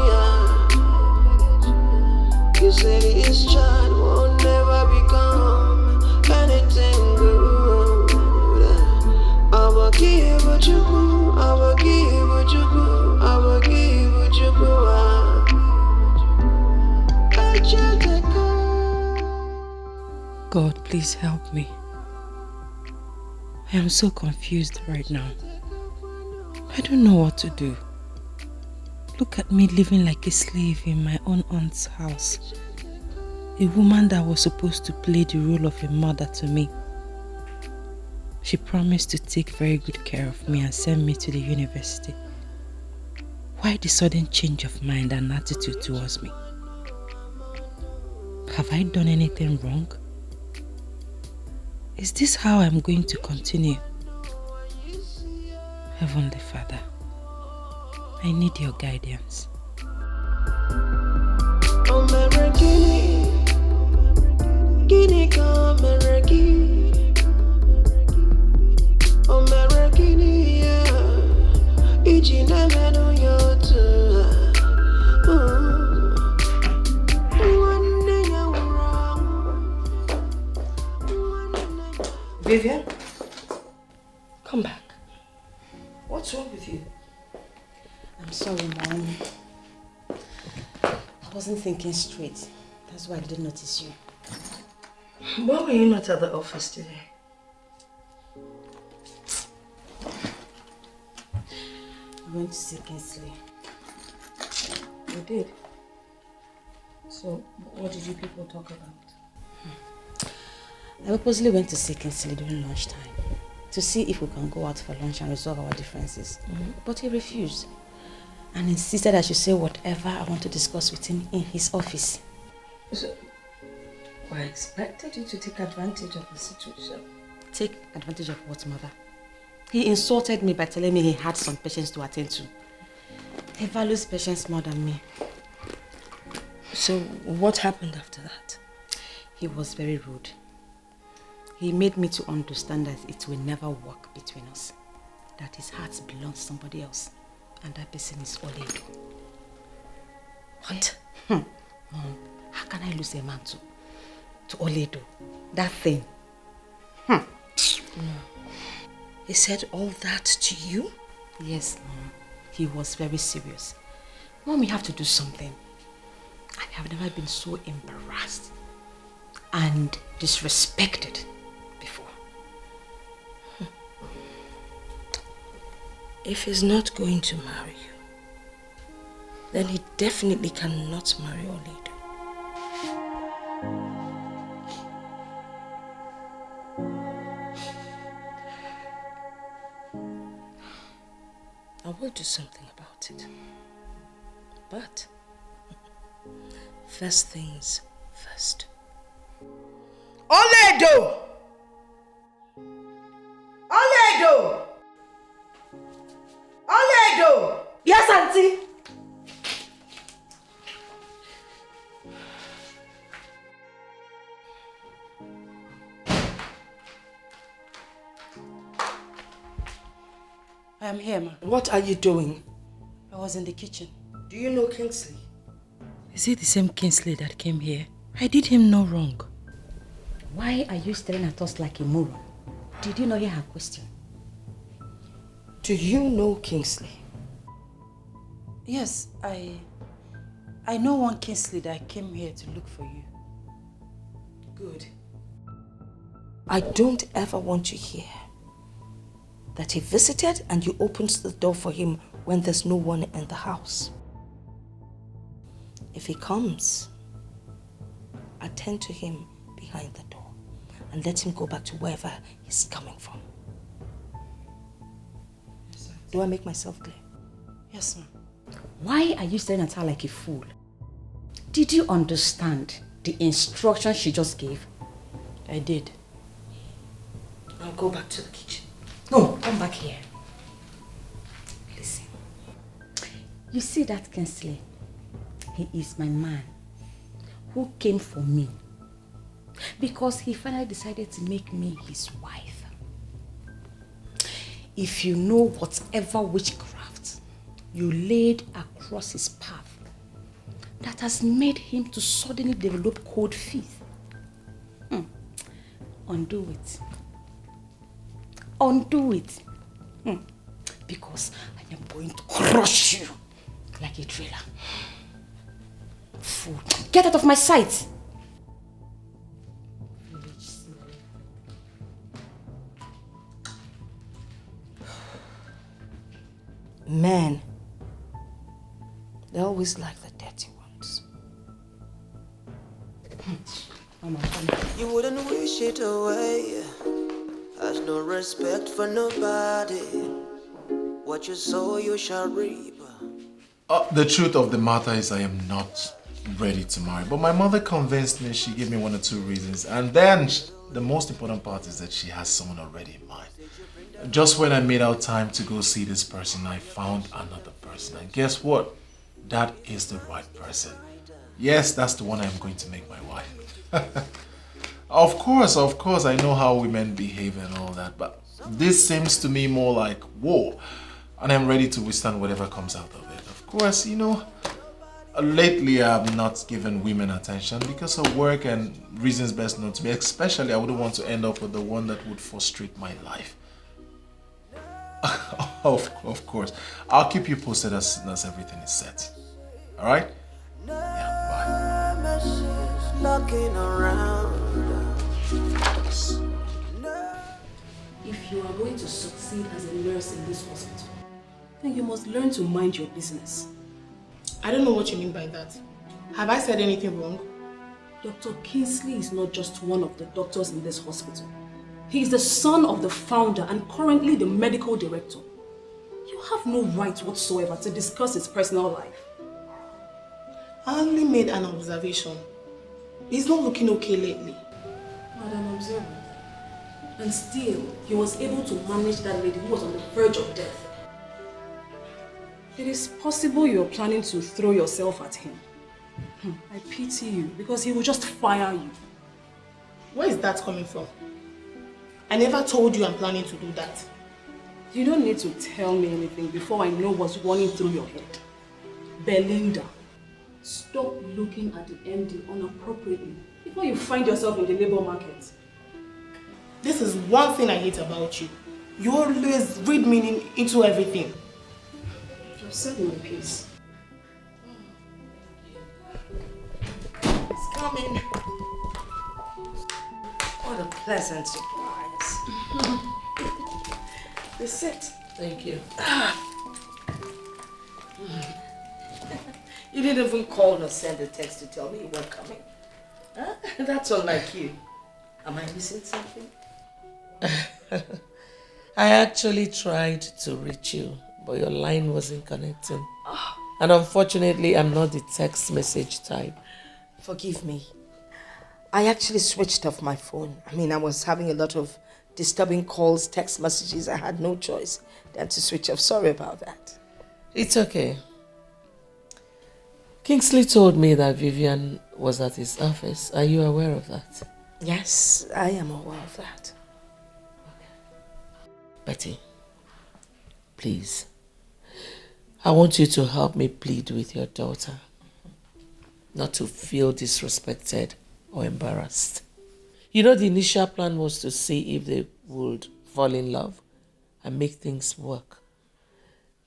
Speaker 15: You said this child will never become anything good. I will give what you go. I will give what you go. I will give what you go.
Speaker 6: God, please help me. I am so confused right now. I don't know what to do. Look at me living like a slave in my own aunt's house. A woman that was supposed to play the role of a mother to me. She promised to take very good care of me and send me to the university. Why the sudden change of mind and attitude towards me? Have I done anything wrong? Is this how I'm going to continue? Heavenly Father, I need your guidance.
Speaker 1: Vivian, come back. What's wrong with you?
Speaker 7: I'm sorry, Mom. I wasn't thinking straight. That's why I didn't notice you.
Speaker 1: Why were you not at the office today?
Speaker 7: We went to see Kingsley.
Speaker 1: You did? So, what did you people talk about?
Speaker 7: I purposely went to see Kingsley during lunchtime to see if we can go out for lunch and resolve our differences. But he refused and insisted I should say whatever I want to discuss with him in his office.
Speaker 1: So, I expected you to take advantage of the situation.
Speaker 7: Take advantage of what, Mother? He insulted me by telling me he had some patients to attend to. He values patients more than me.
Speaker 1: So, what happened after that?
Speaker 7: He was very rude. He made me to understand that it will never work between us. That his heart belongs to somebody else. And that person is Olaedo.
Speaker 1: What?
Speaker 7: Mom, how can I lose a man to Olaedo? That thing.
Speaker 1: No. He said all that to you?
Speaker 7: Yes, Mom. He was very serious. Mom, we have to do something. I have never been so embarrassed and disrespected before.
Speaker 1: If he's not going to marry you, then he definitely cannot marry Olaedo. I will do something about it. But first things first. Olaedo! Olaedo! Olaedo!
Speaker 5: Yes, Auntie. I am here, ma.
Speaker 1: What are you doing?
Speaker 5: I was in the kitchen.
Speaker 1: Do you know Kingsley?
Speaker 6: Is it the same Kingsley that came here? I did him no wrong.
Speaker 7: Why are you staring at us like a moron? Did you not hear her question?
Speaker 1: Do you know Kingsley?
Speaker 5: Yes, I know one Kingsley that came here to look for you.
Speaker 1: Good. I don't ever want you here. That he visited and you opened the door for him when there's no one in the house. If he comes, attend to him behind the door and let him go back to wherever he's coming from. Do I make myself clear?
Speaker 14: Yes, ma'am.
Speaker 7: Why are you staring at her like a fool? Did you understand the instruction she just gave?
Speaker 1: I did. I'll go back to the kitchen.
Speaker 7: No, come back here. Listen. You see that Kingsley? He is my man who came for me because he finally decided to make me his wife. If you know whatever witchcraft you laid across his path that has made him to suddenly develop cold feet, undo it. Undo it. Because I am going to crush you like a trailer. Fool. Get out of my sight!
Speaker 1: Men, they always like the dirty ones.
Speaker 15: You wouldn't wish it away. Has no respect for nobody. What you sow, you shall reap.
Speaker 12: The truth of the matter is I am not ready to marry. But my mother convinced me. She gave me 1 or 2 reasons. And then the most important part is that she has someone already in mind. Just when I made out time to go see this person, I found another person. And guess what? That is the right person. Yes, that's the one I'm going to make my wife. Of course, I know how women behave and all that, but this seems to me more like war, and I'm ready to withstand whatever comes out of it. Of course, you know, lately I've not given women attention because of work and reasons best known to me. Especially, I wouldn't want to end up with the one that would frustrate my life. Of course, I'll keep you posted as soon as everything is set. All right? Yeah, bye.
Speaker 15: Looking around.
Speaker 13: If you are going to succeed as a nurse in this hospital, then you must learn to mind your business.
Speaker 14: I don't know what you mean by that. Have I said anything wrong?
Speaker 13: Dr. Kingsley is not just one of the doctors in this hospital. He is the son of the founder and currently the medical director. You have no right whatsoever to discuss his personal life.
Speaker 14: I only made an observation. He's not looking okay lately.
Speaker 13: Madam Observer. And still, he was able to manage that lady who was on the verge of death. It is possible you're planning to throw yourself at him. I pity you because he will just fire you.
Speaker 14: Where is that coming from? I never told you I'm planning to do that.
Speaker 13: You don't need to tell me anything before I know what's running through your head. Belinda, stop looking at the MD inappropriately before you find yourself in the labor market.
Speaker 14: This is one thing I hate about you. You always read meaning into everything.
Speaker 13: Just said my piece.
Speaker 1: It's coming. What a pleasant surprise. This sit.
Speaker 10: Thank you.
Speaker 1: You didn't even call or send a text to tell me you were coming. Huh? That's unlike you. Am I missing something?
Speaker 10: I actually tried to reach you, but your line wasn't connecting. And unfortunately, I'm not the text message type.
Speaker 1: Forgive me. I actually switched off my phone. I was having a lot of disturbing calls, text messages. I had no choice than to switch off. Sorry about that.
Speaker 10: It's okay. Kingsley told me that Vivian was at his office. Are you aware of that?
Speaker 1: Yes, I am aware of that.
Speaker 10: Betty, please, I want you to help me plead with your daughter not to feel disrespected or embarrassed. You know, the initial plan was to see if they would fall in love and make things work.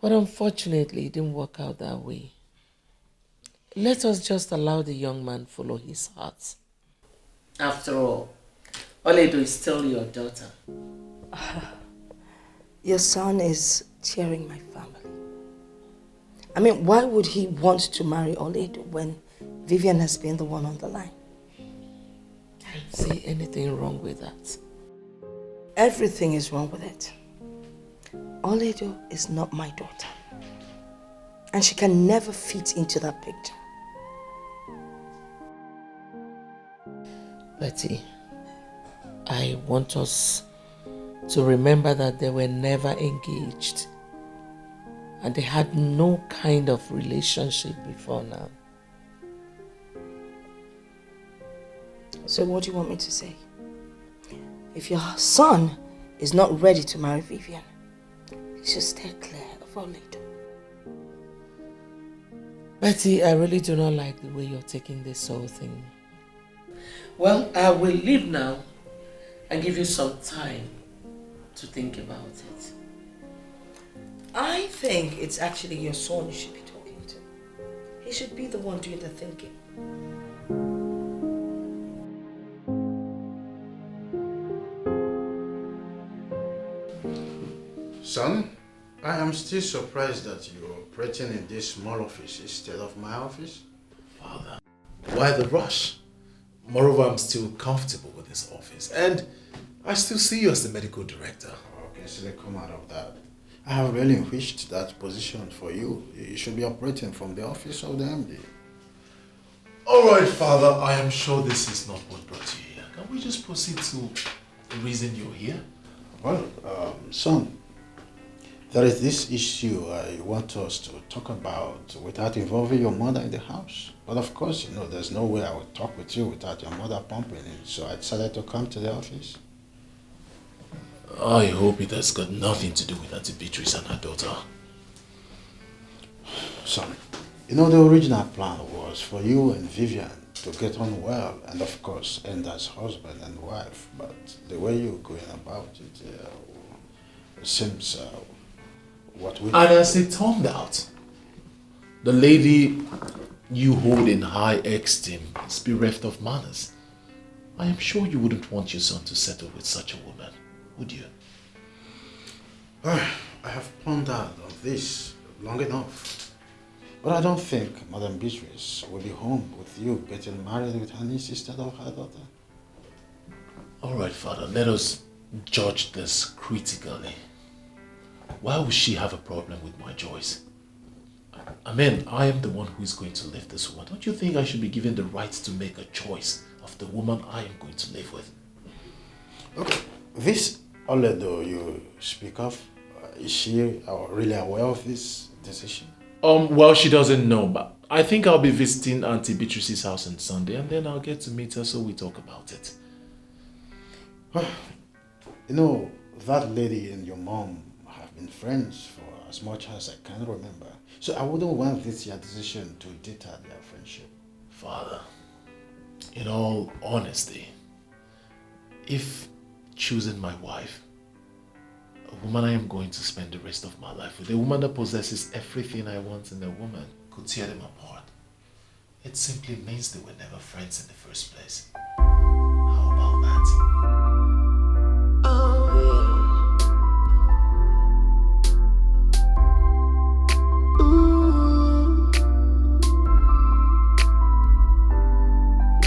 Speaker 10: But unfortunately, it didn't work out that way. Let us just allow the young man follow his heart. After all, Olaedo is still your daughter.
Speaker 1: Your son is tearing my family. Why would he want to marry Olaedo when Vivian has been the one on the line?
Speaker 10: I don't see anything wrong with that.
Speaker 1: Everything is wrong with it. Olaedo is not my daughter. And she can never fit into that picture.
Speaker 10: Betty, I want us to remember that they were never engaged. And they had no kind of relationship before now.
Speaker 1: So what do you want me to say? If your son is not ready to marry Vivian, he should stay clear of Olaedo.
Speaker 10: Betty, I really do not like the way you're taking this whole thing. Well, I will leave now and give you some time to think about it.
Speaker 1: I think it's actually your son you should be talking to. He should be the one doing the thinking.
Speaker 11: Son, I am still surprised that you're operating in this small office instead of my office.
Speaker 12: Father, why the rush? Moreover, I'm still comfortable with this office and I still see you as the medical director.
Speaker 11: Okay, so let's come out of that. I have relinquished that position for you. You should be operating from the office of the MD.
Speaker 12: Alright, Father, I am sure this is not what brought you here. Can we just proceed to the reason you're here?
Speaker 11: Well, son, there is this issue I want us to talk about without involving your mother in the house. But of course, you know, there's no way I would talk with you without your mother pumping in. So I decided to come to the office.
Speaker 12: I hope it has got nothing to do with Auntie Beatrice and her daughter.
Speaker 11: Son, you know, the original plan was for you and Vivian to get on well and of course end as husband and wife. But the way you're going about it seems what we...
Speaker 12: And as it turned out, the lady you hold in high esteem is bereft of manners. I am sure you wouldn't want your son to settle with such a woman, would you?
Speaker 11: I have pondered on this long enough. But I don't think Madam Beatrice will be home with you getting married with her niece instead of her daughter.
Speaker 12: Alright, Father, let us judge this critically. Why would she have a problem with my choice? I mean, I am the one who is going to live this woman. Don't you think I should be given the right to make a choice of the woman I am going to live with?
Speaker 11: Okay, this Aledo you speak of, is she really aware of this decision?
Speaker 12: Well, she doesn't know, but I think I'll be visiting Auntie Beatrice's house on Sunday and then I'll get to meet her so we talk about it.
Speaker 11: You know, that lady and your mom have been friends for as much as I can remember. So I wouldn't want this your decision to deter their friendship.
Speaker 12: Father, in all honesty, if choosing my wife, a woman I am going to spend the rest of my life with, a woman that possesses everything I want in a woman, could tear them apart, it simply means they were never friends in the first place. How about that?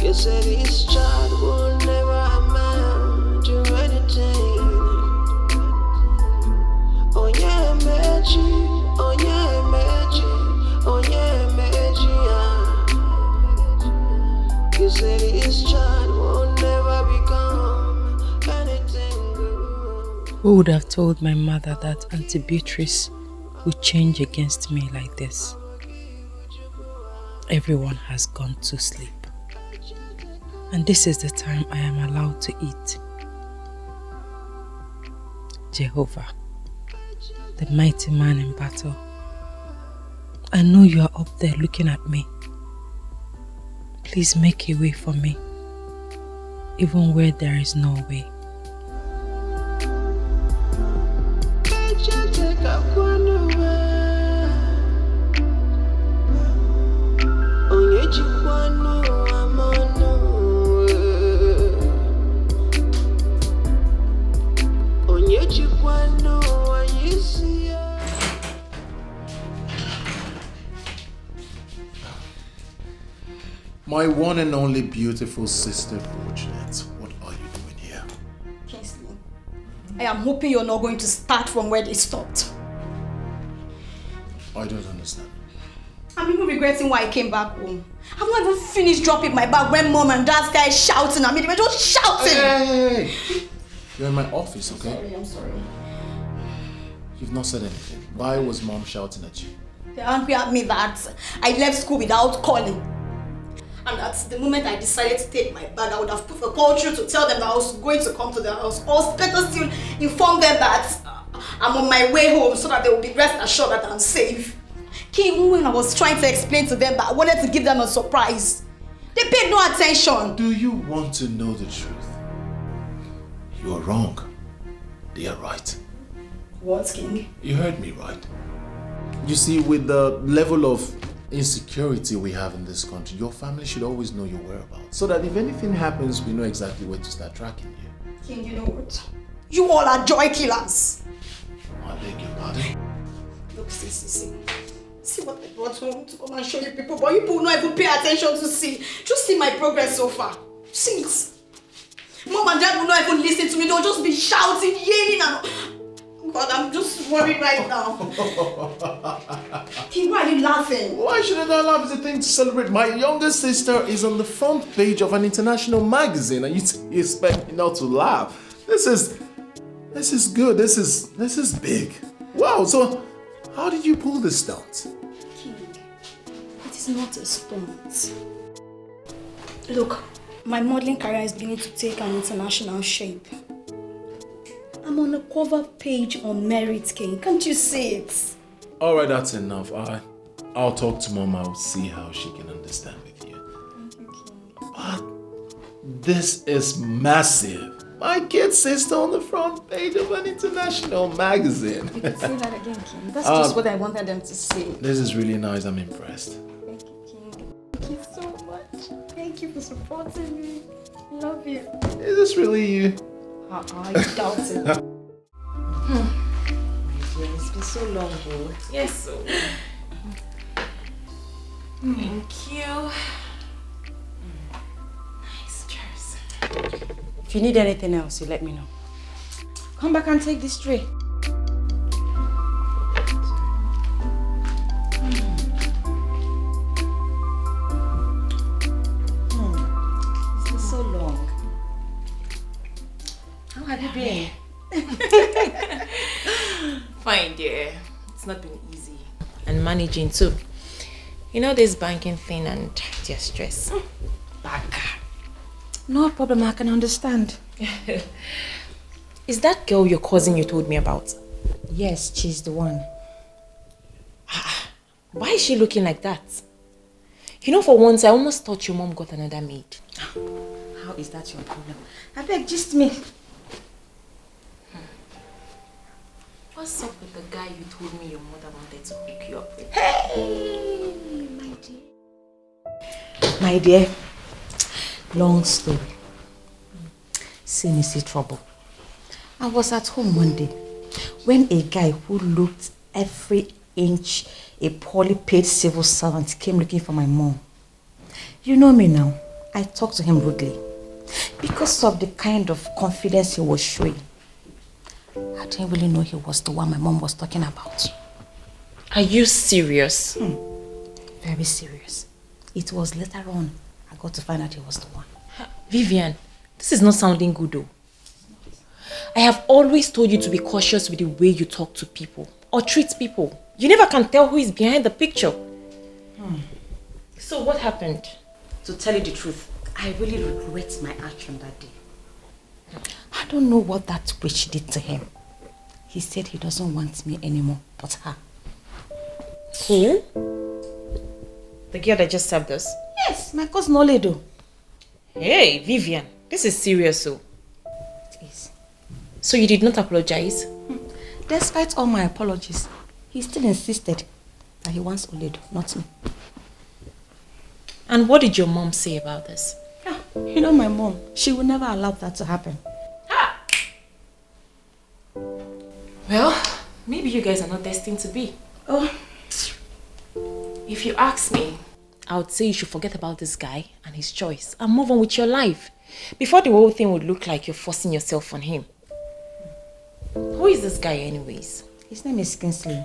Speaker 15: You said this child will never amount to anything. Oh yeah, magic. Oh yeah, magic. Oh yeah, magic. You said this child will never become anything good.
Speaker 6: Who would have told my mother that Auntie Beatrice would change against me like this? Everyone has gone to sleep. And this is the time I am allowed to eat. Jehovah, the mighty man in battle, I know you are up there looking at me. Please make a way for me, even where there is no way.
Speaker 12: My one and only beautiful sister, Fortunate, what are you doing here?
Speaker 7: Kingsley,
Speaker 16: I am hoping you're not going to start from where they stopped.
Speaker 12: I don't understand.
Speaker 16: I'm even regretting why I came back home. I've not even finished dropping my bag when mom and dad started shouting at me. They were just shouting.
Speaker 12: Hey. You're in my office, okay?
Speaker 16: I'm sorry.
Speaker 12: You've not said anything. Why was mom shouting at you?
Speaker 16: They're angry at me that I left school without calling. And that's the moment I decided to take my bag, I would have put a call through to tell them that I was going to come to their house. Or better still, inform them that I'm on my way home so that they will be rest assured that I'm safe. Even when I was trying to explain to them that I wanted to give them a surprise, they paid no attention.
Speaker 12: Do you want to know the truth? You are wrong. They are right.
Speaker 16: What, King?
Speaker 12: You heard me right. You see, with the level of insecurity we have in this country, your family should always know your whereabouts. So that if anything happens, we know exactly where to start tracking you.
Speaker 16: King, you know what? You all are joy killers.
Speaker 12: I beg your pardon?
Speaker 16: Look, see. See what I brought home to come and show you people, but you people not even pay attention to see. Just see my progress so far. See it. Mom and dad will not even listen to me. They'll just be shouting, yelling and... God, I'm just worried right now. King, why are you laughing?
Speaker 12: Why shouldn't I laugh? It's a thing to celebrate. My younger sister is on the front page of an international magazine and you expect me not to laugh. This is good. This is big. Wow, so how did you pull this stunt?
Speaker 16: King, it is not a stunt. Look, my modeling career is beginning to take an international shape. I'm on a cover page on Merit, King. Can't you see it?
Speaker 12: Alright, that's enough. I'll talk to Mom. I'll see how she can understand with you.
Speaker 16: Thank you, King.
Speaker 12: But this is massive. My kid sister on the front page of an international magazine.
Speaker 16: You can say that again, King. That's just what I wanted them to see.
Speaker 12: This is really nice. I'm impressed.
Speaker 16: Thank you, King. Thank you so much. Thank you for supporting me. I love you.
Speaker 12: Is this really you?
Speaker 16: I doubt it.
Speaker 4: It's been so long, though.
Speaker 14: Yes, so. Thank you. Nice dress.
Speaker 7: If you need anything else, you let me know. Come back and take this tray. It's been so long. How have you been?
Speaker 14: Fine, dear. It's not been easy. And managing too. You know this banking thing and just stress.
Speaker 7: Back. No problem, I can understand.
Speaker 14: Is that girl your cousin you told me about?
Speaker 7: Yes, she's the one.
Speaker 14: Why is she looking like that? You know, for once, I almost thought your mom got another maid.
Speaker 7: How is that your problem? I beg, just me.
Speaker 14: What's up with the guy you told me your mother wanted to hook you up with?
Speaker 7: Hey, my dear. My dear, long story. See trouble. I was at home one day when a guy who looked every inch a poorly paid civil servant came looking for my mom. You know me now. I talked to him rudely because of the kind of confidence he was showing. I didn't really know he was the one my mom was talking about.
Speaker 14: Are you serious?
Speaker 7: Very serious. It was later on I got to find out he was the one.
Speaker 14: Vivian, this is not sounding good though. I have always told you to be cautious with the way you talk to people or treat people. You never can tell who is behind the picture. So what happened?
Speaker 7: To tell you the truth, I really regret my action that day. I don't know what that witch did to him. He said he doesn't want me anymore, but her.
Speaker 14: Who? The girl that just served us?
Speaker 7: Yes, my cousin Olaedo.
Speaker 14: Hey, Vivian, this is serious, so.
Speaker 7: It is.
Speaker 14: So you did not apologize?
Speaker 7: Despite all my apologies, he still insisted that he wants Olaedo, not me.
Speaker 14: And what did your mom say about this?
Speaker 7: You know my mom, she would never allow that to happen.
Speaker 14: Well, maybe you guys are not destined to be.
Speaker 7: Oh.
Speaker 14: If you ask me, I would say you should forget about this guy and his choice and move on with your life before the whole thing would look like you're forcing yourself on him. Who is this guy anyways?
Speaker 7: His name is Kingsley.